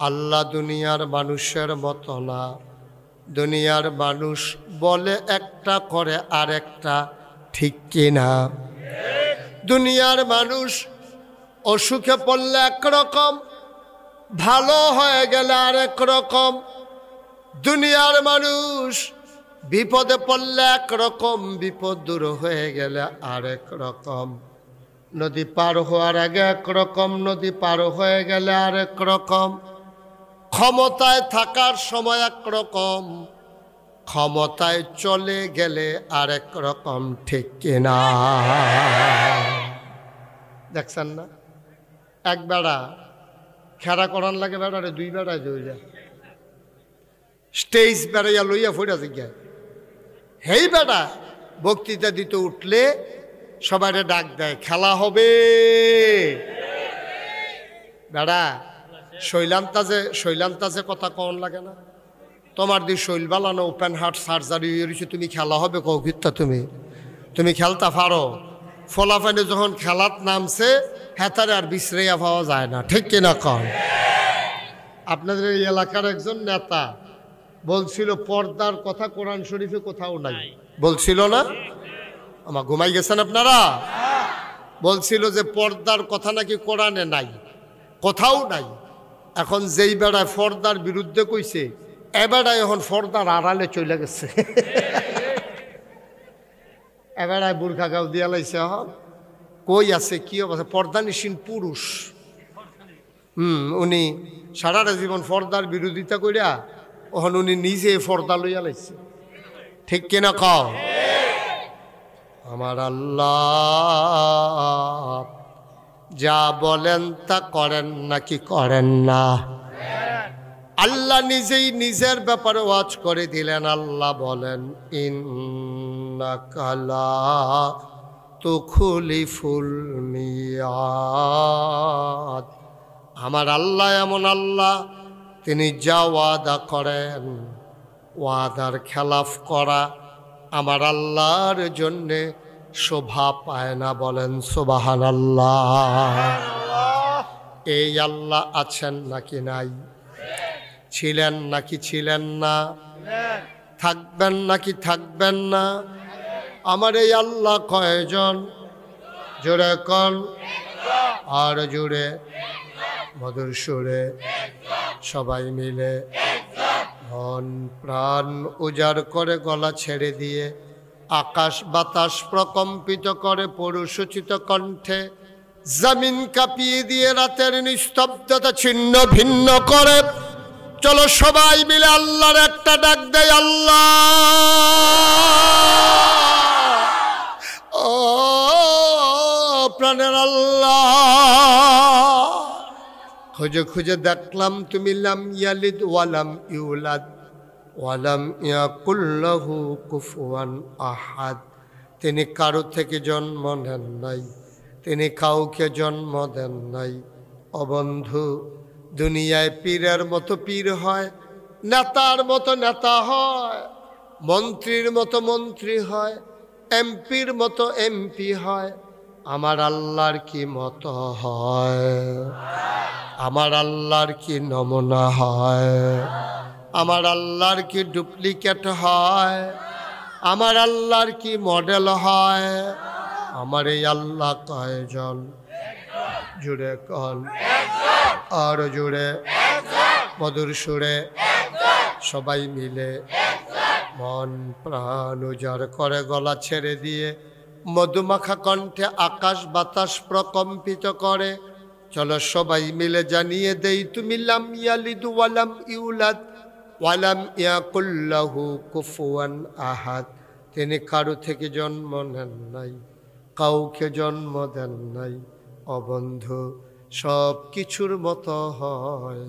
আল্লাহ দুনিয়ার মানুষের মতো না। দুনিয়ার মানুষ বলে একটা করে আর একটা, ঠিক কিনা? দুনিয়ার মানুষ অসুখে পড়লে একরকম, ভালো হয়ে গেলে আরেক রকম। দুনিয়ার মানুষ বিপদে পড়লে একরকম, বিপদ দূর হয়ে গেলে আরেক রকম। নদী পার হওয়ার আগে একরকম, নদী পার হয়ে গেলে আরেক রকম। ক্ষমতায় থাকার সময় একরকম, ক্ষমতায় চলে গেলে আরেক রকম, ঠিক কিনা? দেখছেন না? এক বেড়া খেরা করান লাগে, বেড়ারে 2 বেড়ায় যায়, স্টেজ বেড়াইয়া লইয়া ফুটা জিজ্ঞা। হেই বেড়া বক্তৃতা দিতে উঠলে সবাই ডাক দেয়, খেলা হবে। বেড়া শৈলান্তাজে কথা কন লাগে না? তোমার দি শৈল বালানো ওপেন হার্ট সার্জারি হয়েছে, তুমি খেলা হবে কৌকিত্তা? তুমি খেলতা পারো? ফলাফানে যখন খেলাত নামছে হেতারে আর বিশ্রেয়া পাওয়া যায় না, ঠিক কিনা কন? আপনাদের এই এলাকার একজন নেতা বলছিল পর্দার কথা কোরআন শরীফে কোথাও নাই, বলছিল না? আমার ঘুমাই গেছেন আপনারা? বলছিল যে পর্দার কথা নাকি কোরআনে নাই, কোথাও নাই। এখন যেই বেড়ায় পর্দার বিরুদ্ধে কইছে, এ বেড়ায় এখন পর্দার আড়ালে চলে গেছে। এ বেড়ায় বুরখা গাও দিয়া লাইছে। এখন কই আছে, কি অবস্থা? পর্দানিসীন পুরুষ। উনি সারাটা জীবন পর্দার বিরোধিতা করিয়া এখন উনি নিজে পর্দা লইয়া লাইছে, ঠিক কিনা কও? আমার আল্লাহ যা বলেন তা করেন নাকি করেন না? আল্লাহ নিজেই নিজের ব্যাপারে ওয়াজ করে দিলেন। আল্লাহ বলেন, ইন্নাকা লা তুখলিফুল মিয়াদ। আমার আল্লাহ এমন আল্লাহ, তিনি যা ওয়াদা করেন, ওয়াদার খেলাফ করা আমার আল্লাহর জন্যে শোভা পায় না। বলেন সুবহানাল্লাহ। এই আল্লাহ আছেন নাকি নাই? ছিলেন নাকি ছিলেন না? থাকবেন নাকি থাকবেন না? আমার এই আল্লাহ কয়জন? জোরে কন, আর জোরে মধুর সুরে সবাই মিলে মন প্রাণ উজাড় করে গলা ছেড়ে দিয়ে আকাশ বাতাস প্রকম্পিত করে পৌরসূচিত কণ্ঠে জমিন কাঁপিয়ে দিয়ে রাতের নিস্তব্ধতা ছিন্ন ভিন্ন করে। চলো সবাই মিলে আল্লাহর একটা ডাক দেয়, আল্লাহ। ও প্রাণের আল্লাহ, খুঁজে খুঁজে দেখলাম তুমি লাম ইয়ালিদ ওয়ালাম ইউলাদ ওয়ালাম ইয়াকুল লাহু কুফুয়ান আহাদ। তিনি কারো থেকে জন্ম নেন নাই, তিনি কাউকে জন্ম দেন নাই। ও বন্ধু, দুনিয়ায় পীরের মতো পীর হয়, নেতার মতো নেতা হয়, মন্ত্রীর মতো মন্ত্রী হয়, এমপির মতো এমপি হয়। আমার আল্লাহর কি মতো হয়? আমার আল্লাহর কি নমুনা হয়? আমার আল্লাহর কি ডুপ্লিকেট হয়? আমার আল্লাহর কি মডেল হয়? আমার এই আল্লাহ কয়জন? জুড়ে কন, আর জুড়ে মধুর সুরে সবাই মিলে মন প্রাণ উজাড় করে গলা ছেড়ে দিয়ে মধুমাখা কণ্ঠে আকাশ বাতাস প্রকম্পিত করে। চলো সবাই মিলে জানিয়ে দেই, তুমি লাম ইয়ালিদ ওয়ালাম ইউলাদ ওয়ালাম ইয়াকুল লাহু কুফুয়ান আহাদ। তিনি কারো থেকে জন্ম নেন নাই, কাউকে জন্ম দেন নাই। ও বন্ধু, সব কিছুর মতো হয়,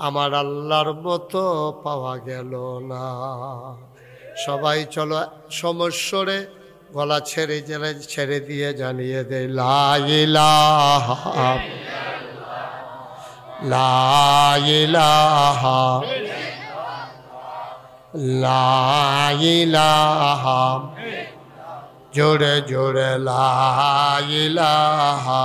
আমার আল্লাহর মতো পাওয়া গেল না। সবাই চলো সমস্বরে গলা ছেড়ে দিয়ে জানিয়ে দেয়, লা ইলাহা লা ইলাহা লা ইলাহা, জোরে জোরে লা ইলাহা।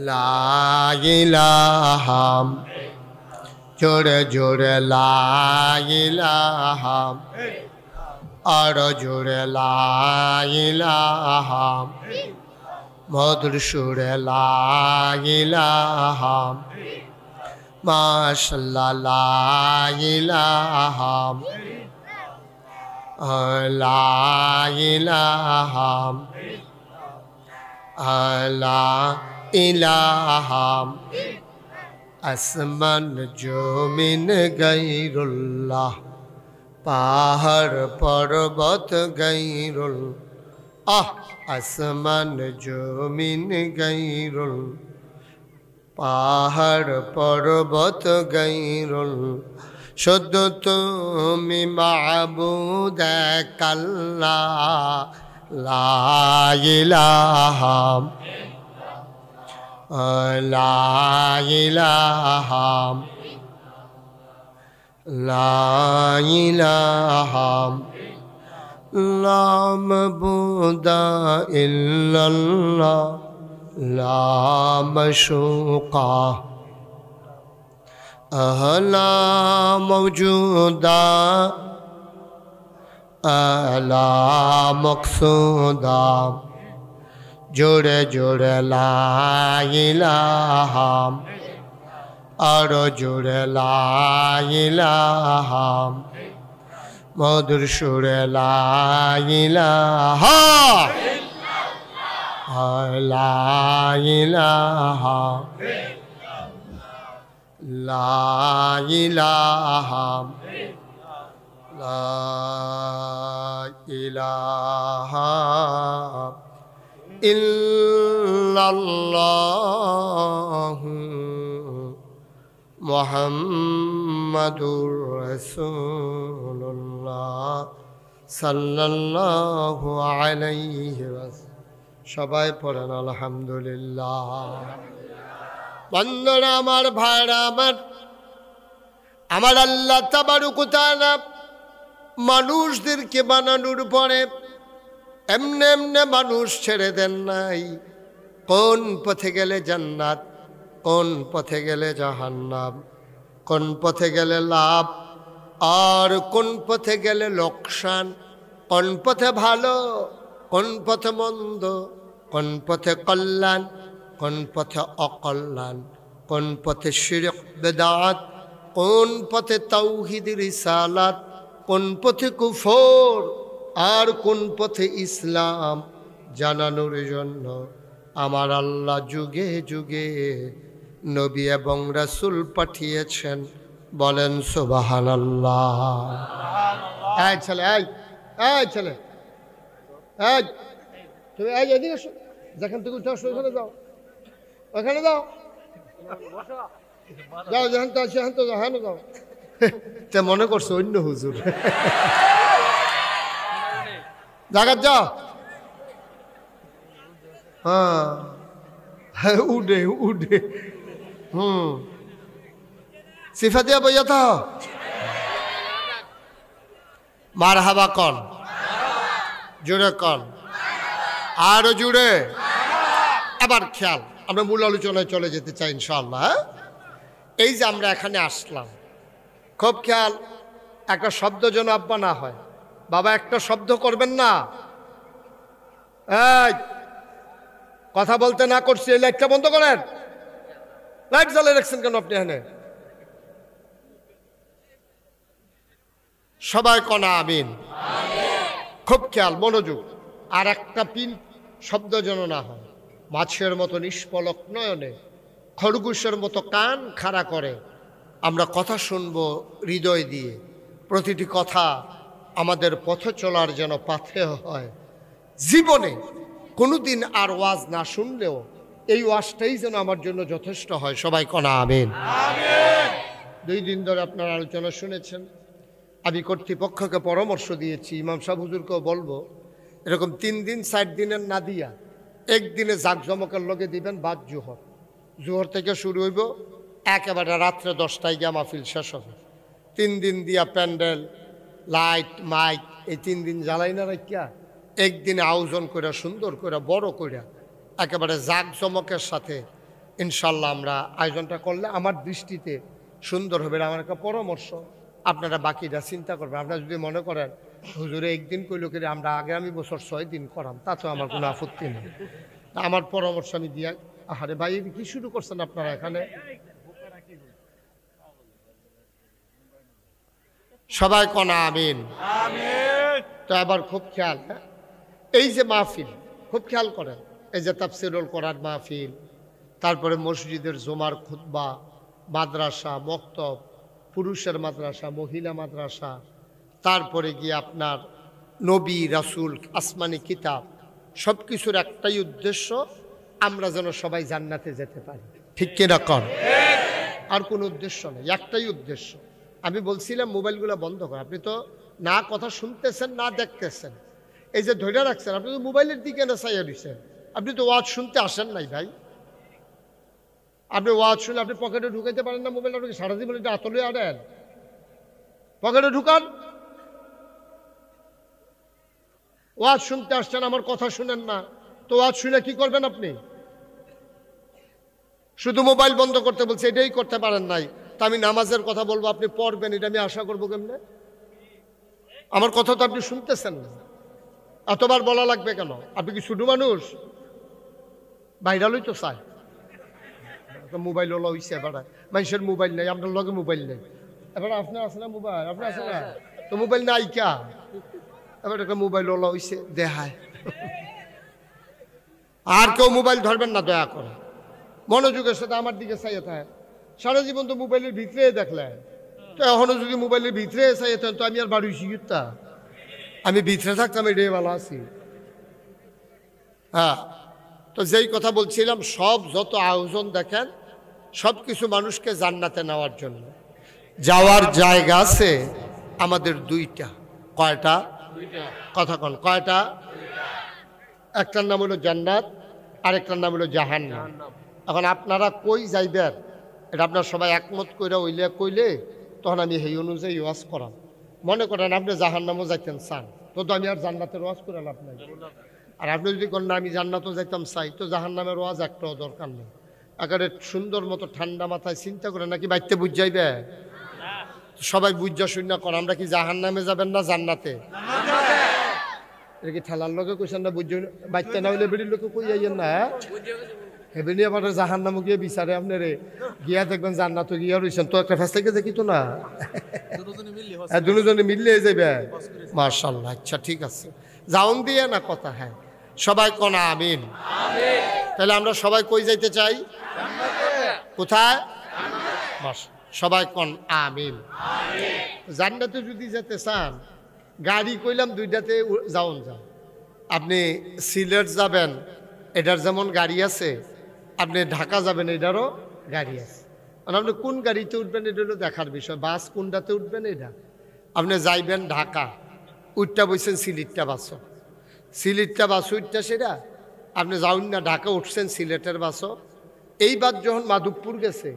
লা ইলাহা, জোরে জোরে লা ইলাহা, আর জোরে লা ইলাহা, মধুর সুরে লা ইলাহা, মাশাআল্লাহ লা ইলাহা লা ইলাহা লা ইলাহা। আসমান জমিন গায়রুল্লাহ, পাহাড় পর্বত গায়রুল্লাহ। আসমান জমিন গায়রুল, পাহাড় পর্বত গায়রুল। শুধু তুমি মাবুদ এক আল্লাহ, লা ইলাহা লা ইলাহা লা ইলাহা লা মাবুদা ইল্লাল্লাহ লা মাশুকা লা মওজুদা লা মকসুদা। জোরে জোরে লা ইলাহা, আর জোরে লা ইলাহা, মধুর সুরে লা ইলাহা লা ইলাহা লা ইলাহা লা ইলাহা ইল্লাল্লাহু মুহাম্মাদুর রাসূলুল্লাহ সাল্লাল্লাহু আলাইহি ওয়াসাল্লাম। সবাই পড়েন আলহামদুলিল্লাহ। বন্ধুরা আমার, ভাইরা আমার আল্লাহ তাবারক ওয়া তাআলা মানুষদেরকে বানানোর পরে এমনে এমনে মানুষ ছেড়ে দেন নাই। কোন পথে গেলে জান্নাত, কোন পথে গেলে জাহান্নাম, কোন পথে গেলে লাভ আর কোন পথে গেলে লোকসান, কোন পথে ভালো, কোন পথে মন্দ, কোন পথে কল্যাণ, কোন পথে অকল্যাণ, কোন পথে শিরক বেদাত, কোন পথে তাওহীদ রিসালাত, কোন পথে কুফর আর কোন পথে ইসলাম জানানোর জন্য আমার আল্লাহ যুগে যুগে নবী এবং রাসূল পাঠিয়েছেন। বলেন সুবহানাল্লাহ। এই ছেলে, এই ছেলে, এই তুমি এই এদিকে এসো, যেখান থেকে উঠে আসো ওখানে যাও, ওখানে যাও, যাও যেখান তো আছে সেখান তো যাও, হ্যাঁ যাও। তে মনে করছো অন্য হুজুর, জাগাত যাও। হ্যাঁ উডে উডে সিফা দিয়া বইয়া থা মারহাবা কন, জুড়ে কন, আরো জুড়ে। আবার খেয়াল, আমরা মূল আলোচনায় চলে যেতে চাই ইনশাআল্লাহ। এই যে আমরা এখানে আসলাম, খুব খেয়াল, একটা শব্দ যেন আব্বা না হয়। বাবা একটা শব্দ করবেন না, এই কথা বলতে না করছি, এই লাইটটা বন্ধ করেন। লাইট জ্বালিয়ে রাখছেন কেন আপনি এখানে? সবাই কনা আমিন। খুব খেয়াল, মনোযোগ। আর একটা পিন শব্দ যেন না হয়। মাছের মতো নিষ্পলক নয়নে, খরগোশের মতো কান খাড়া করে আমরা কথা শুনবো হৃদয় দিয়ে। প্রতিটি কথা আমাদের পথে চলার যেন পাথেয় হয়। জীবনে কোনোদিন আর ওয়াজ না শুনলেও এই ওয়াজটাই যেন আমার জন্য যথেষ্ট হয়। সবাই কনা আমিন। 2 দিন ধরে আপনারা আলোচনা শুনেছেন। আমি কর্তৃপক্ষকে পরামর্শ দিয়েছি, ইমাম সাহেব হুজুরকেও বলবো, এরকম 3 দিন 4 দিনের না দিয়া একদিনে জাঁকজমকের লগে দিবেন। বাদ জোহর থেকে শুরু হইব, একেবারে রাত্রে 10টায় গিয়া মাহফিল শেষ হবে। 3 দিন দিয়া প্যান্ডেল, লাইট, মাইক এই 3 দিন জ্বালাই না রাখিয়া একদিনে আয়োজন করে সুন্দর করে বড় করে একেবারে জাঁকজমকের সাথে ইনশাল্লাহ আমরা আয়োজনটা করলে আমার দৃষ্টিতে সুন্দর হবে। আমার একটা পরামর্শ, আপনারা বাকিটা চিন্তা করবেন। আপনারা যদি মনে করেন হুজুরে একদিন কইল করে আমরা আগামী বছর 6 দিন করাম, তাতেও আমার কোনো আপত্তি নেই। আমার পরামর্শ আমি দিয়া, আরে ভাই কি শুরু করছেন আপনারা এখানে? সবাই কনা আমিন। তো আবার খুব খেয়াল, এই যে মাহফিল খুব খেয়াল করেন, এই যে তাফসীরুল কোরআন মাহফিল, তারপরে মসজিদের জুমার খুতবা, মাদ্রাসা, মক্তব, পুরুষের মাদ্রাসা, মহিলা মাদ্রাসা, তারপরে গিয়ে আপনার নবী রাসূল, আসমানি কিতাব, সব কিছুর একটাই উদ্দেশ্য, আমরা যেন সবাই জান্নাতে যেতে পারি। ঠিক কিনা কর? আর কোনো উদ্দেশ্য নেই, একটাই উদ্দেশ্য। আমি বলছিলাম মোবাইলগুলো বন্ধ কর। আপনি তো না কথা শুনতেছেন না দেখতেছেন, এই যে ধৈর্য রাখছেন, আপনি তো মোবাইলের দিকে না চাইয়া দিচ্ছেন। আপনি তো ওয়াজ শুনতে আসেন নাই ভাই। আপনি ওয়াজ শুনে আপনি পকেটে ঢুকাইতে পারেন না মোবাইল, আপনাকে সারা জীবন এটা আতলে আনেন, পকেটে ঢুকান। ওয়াজ শুনতে আসছেন, আমার কথা শুনেন না, তো ওয়াজ শুনে কি করবেন আপনি? শুধু মোবাইল বন্ধ করতে বলছে, এটাই করতে পারেন নাই। তা আমি নামাজের কথা বলবো, আপনি পড়বেন, এটা আমি আশা করবো কেমনে? আমার কথা তো আপনি শুনতেছেন না, এতবার বলা লাগবে কেন? আপনি কি শুধু মানুষ? ভাইরালই তো চায়, মোবাইল ওলা হইছে এবার মানুষের মোবাইল নেই, আপনার লগে মোবাইল নেই। এবার আপনার আছে না মোবাইল? আপনার আছে না? তো মোবাইল নাই কা, এবার একটা মোবাইল ওলা হইছে দেখায়। আর কেউ মোবাইল ধরবেন না দয়া করে, মনোযোগের সাথে আমার দিকে চাইয়ে থাকে। সারা জীবন তো মোবাইলের ভিতরে দেখলেন, তো এখনো যদি মোবাইলের ভিতরে চাইয়ে থাকেন তো আমি আর বাড়ি শিখতা, আমি ভিতরে থাকতাম, এটাই ভালো আছি। হ্যাঁ, তো যেই কথা বলছিলাম, সব যত আয়োজন দেখেন সব কিছু মানুষকে জান্নাতে নেওয়ার জন্য। যাওয়ার জায়গা আছে আমাদের 2টা। কয়টা? কথা কন, কয়টা? একটার নাম হলো জান্নাত, আরেকটার নাম হলো জাহান্নাম। এখন আপনারা কই যাইবেন এটা আপনার সবাই একমত কইরা ওইলে কইলে তখন আমি সেই অনুযায়ী ওয়াজ করাম। মনে করেন আপনি জাহান্নামও যাইতেন চান, তো আমি আর জান্নাতের ওয়াজ করে লাভ নাই। আর আপনি যদি করেন আমি জান্নাতও যাইতাম চাই, তো জাহান্নামের ওয়াজ একটাও দরকার নেই। একেবারে সুন্দর মতো ঠান্ডা মাথায় চিন্তা করে নাকি বাইতে বুঝ যাইবে, সবাই বুঝা শূন্য কর। আমরা কি জাহান্নামে যাবেন না জান্নাতে? এটা কি ঠেলার লোকে কইছেন না? বুঝ বাইতে না হইলে বেড়ির লোকে কই যাইয়েন না? হেবেনি আবার জাহান নামে গিয়ে বিচারে আপনারে গিয়া দেখবেন জান্নাতে গিয়া রয়েছেন তো একটা ফেস থেকে দেখি তো না দুজনে মিললে যাবে মাশাআল্লাহ। আচ্ছা ঠিক আছে, যাওন দিয়ে না কথা। হ্যাঁ সবাই কোন আমিন। তাহলে আমরা সবাই কই যাইতে চাই? কোথায়? সবাই কোন আমিন। জান্নাতে যদি যেতে চান গাড়ি কইলাম দুইটাতে যাওন যান। আপনি সিলেট যাবেন এটার যেমন গাড়ি আছে, আপনি ঢাকা যাবেন এটারও গাড়ি আছে। আর আপনি কোন গাড়িতে উঠবেন এটা হলো দেখার বিষয়। বাস কোনটাতে উঠবেন এটা, আপনি যাইবেন ঢাকা উঠটা বইছেন সিলেটটা বাসও, সিলেটটা বাস উঠটা সেটা আপনি যাউন না ঢাকা উঠছেন সিলেটের বাসও। এইবার যখন মাধবপুর গেছে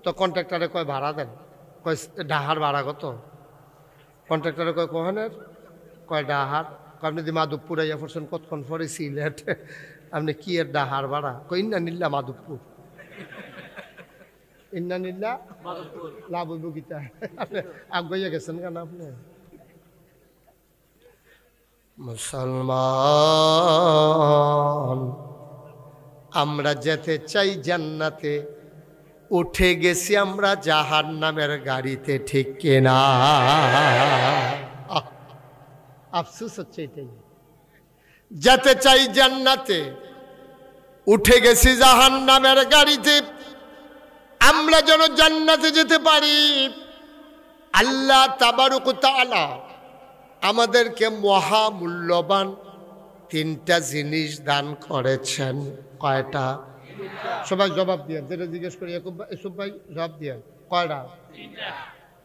তো কন্ট্রাক্টরে কয় ভাড়া দেন, কয় ডাহার ভাড়া কত? কন্ট্রাক্টরে কয় কোহানের? কয় ডাহার। আপনি যদি মাধবপুর আইয়া পড়ছেন কতক্ষণ পরে সিলেট, আপনি কি এর ডাহার ভাড়া? কই ইন্না নিল্লা মাধবপুর, ইন্না নিল্লা লাভ হইব গীতা। আগাইয়া গেছেন কেন আপনি? মুসলমান আমরা যেতে চাই জান্নাতে, উঠে গেছি আমরা জাহান্নামের গাড়িতে, ঠিক কিনা? আফসোস হচ্ছে এটাই। যেতে চাই জান্নাতে, উঠে গেছি জাহান্নামের গাড়িতে। আমরা যেন জান্নাতে যেতে পারি, আল্লাহ তাবারক ওয়া তাআলা আমাদেরকে মহামূল্যবান তিনটা জিনিস দান করেছেন। কয়টা? সবাই জবাব দিয়ে, যেটা জিজ্ঞেস করি এসব ভাই জবাব দিয়ে। কয়টা?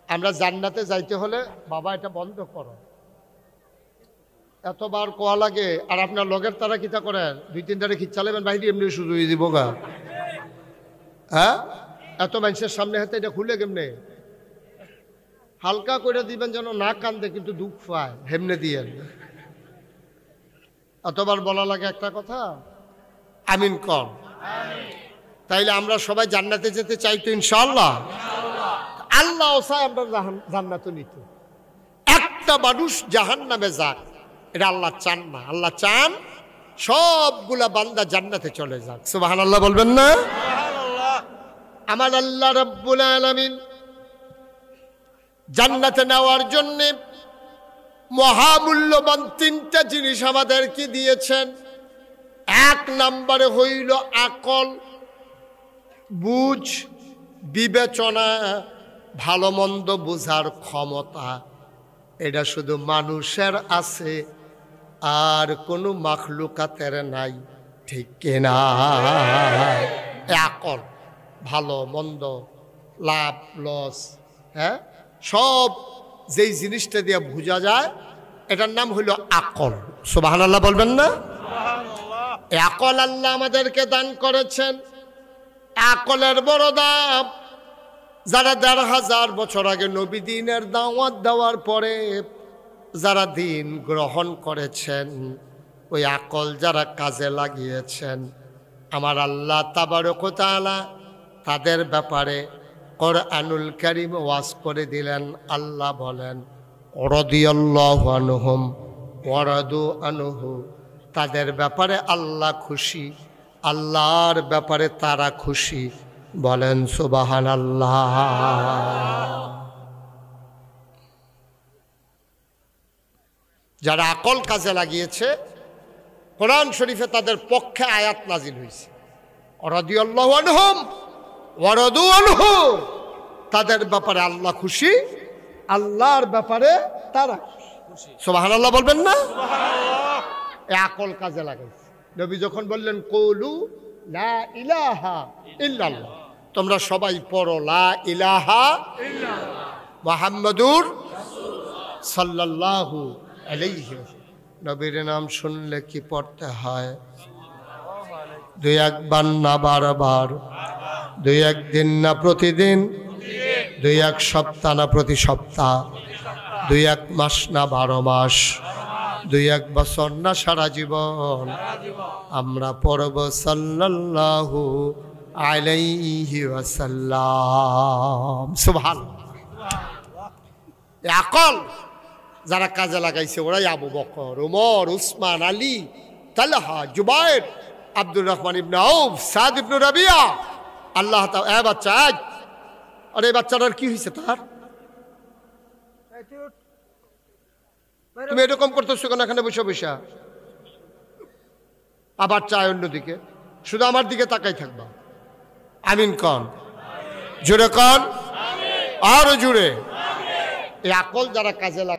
আমরা জান্নাতে যাইতে হলে বাবা এটা বন্ধ করো, এতবার কোয়া লাগে। আর আপনার লগের তারা কিতা করেন, দুই তিনটারে খিচ্ছালেবেন বাইরে এমনি শুরু হয়ে দিব গা। হ্যাঁ এত মানুষের সামনে হাতে এটা খুলে কেমনে হালকা করে দিবেন যেন না কান্দে কিন্তু দুঃখ পায়, হেমনে দিয়েন। এতবার বলা লাগে একটা কথা, আমিন কর। তাইলে আমরা সবাই জান্নাতে যেতে চাই তো ইনশাআল্লাহ। আল্লাহ চায় আমরা জান্নাতে নিতে। একটা মানুষ জাহান্নামে যাক এটা আল্লাহ চান না। আল্লাহ চান সবগুলা বান্দা জান্নাতে চলে যাক। সুবহানাল্লাহ বলবেন না? আমার আল্লাহ রাব্বুল আলামিন জান্নাতে নেওয়ার জন্য মহামূল্যবান তিনটা জিনিস আমাদেরকে দিয়েছেন। এক নম্বরে হইল আকল, বুঝ, বিবেচনা, ভালো মন্দ বোঝার ক্ষমতা। এটা শুধু মানুষের আছে, আর কোনো মাখলুকাতের নাই, ঠিক কিনা? আকল, ভালো মন্দ, লাভ লস, হ্যাঁ সব যেই জিনিসটা দিয়ে বোঝা যায় এটার নাম হইল আকল। সুবহানাল্লাহ বলবেন না? আকল আল্লাহ আমাদেরকে দান করেছেন। আকলের বড় দাম। যারা ১,৫০০ বছর আগে নবী দ্বীনের দাওয়াত দেওয়ার পরে যারা দ্বীন গ্রহণ করেছেন, ওই আকল যারা কাজে লাগিয়েছেন, আমার আল্লাহ তাবারক ওয়া তাআলা তাদের ব্যাপারে কোরআনুল কারীম ওয়াজ করে দিলেন। আল্লাহ বলেন রাদিয়াল্লাহু আনহুম ওয়া রাদু আনহু, তাদের ব্যাপারে আল্লাহ খুশি, আল্লাহর ব্যাপারে তারা খুশি। বলেন সুবহানাল্লাহ। যারা আকল কাজে লাগিয়েছে, কোরআন শরীফে তাদের পক্ষে আয়াত নাজিল হয়েছে, রাদিয়াল্লাহু আনহুম ওয়া রাদু আনহু, তাদের ব্যাপারে আল্লাহ খুশি, আল্লাহর ব্যাপারে তারা খুশি। সুবহানাল্লাহ বলবেন না? সুবহানাল্লাহ। এই আকল কাজে লাগাইছে। নবী যখন বললেন কুলু লা ইলাহা ইল্লাল্লাহ, তোমরা সবাই পড়ো লা ইলাহা ইল্লাল্লাহ মুহাম্মাদুর রাসূলুল্লাহ সাল্লাল্লাহু আলাইহি ওয়াসাল্লাম। নবীর নাম শুনলে কি পড়তে হয়? দুই একবার না বারবার, দুই একদিন না প্রতিদিন, দুই এক সপ্তাহ না প্রতি সপ্তাহ, দুই এক মাস না 12 মাস, দুই এক বছর না সারা জীবন আমরা পড়ব সাল্লাল্লাহু আলাইহি ওয়াসাল্লাম। সুবহানাল্লাহ। আকল যারা কাজে লাগাইছে ওরাই আবু বকর, ওমর, উসমান, আলী, তালহা, জুবায়ের আব্দুর রহমান ইবনে আউফ, সাদ ইবনে রাবিয়া, আল্লাহ তাআলা এ বাচ্চা আজ, আরে এই বাচ্চাটার কি হয়েছে তার? তুমি এরকম করতেছো কেন এখানে বসে বসে? আবার চায় অন্যদিকে, শুধু আমার দিকে তাকাই থাকবা। আমিন কন, জোরে কন, আরো জোরে। এই আকল যারা কাজে লাগে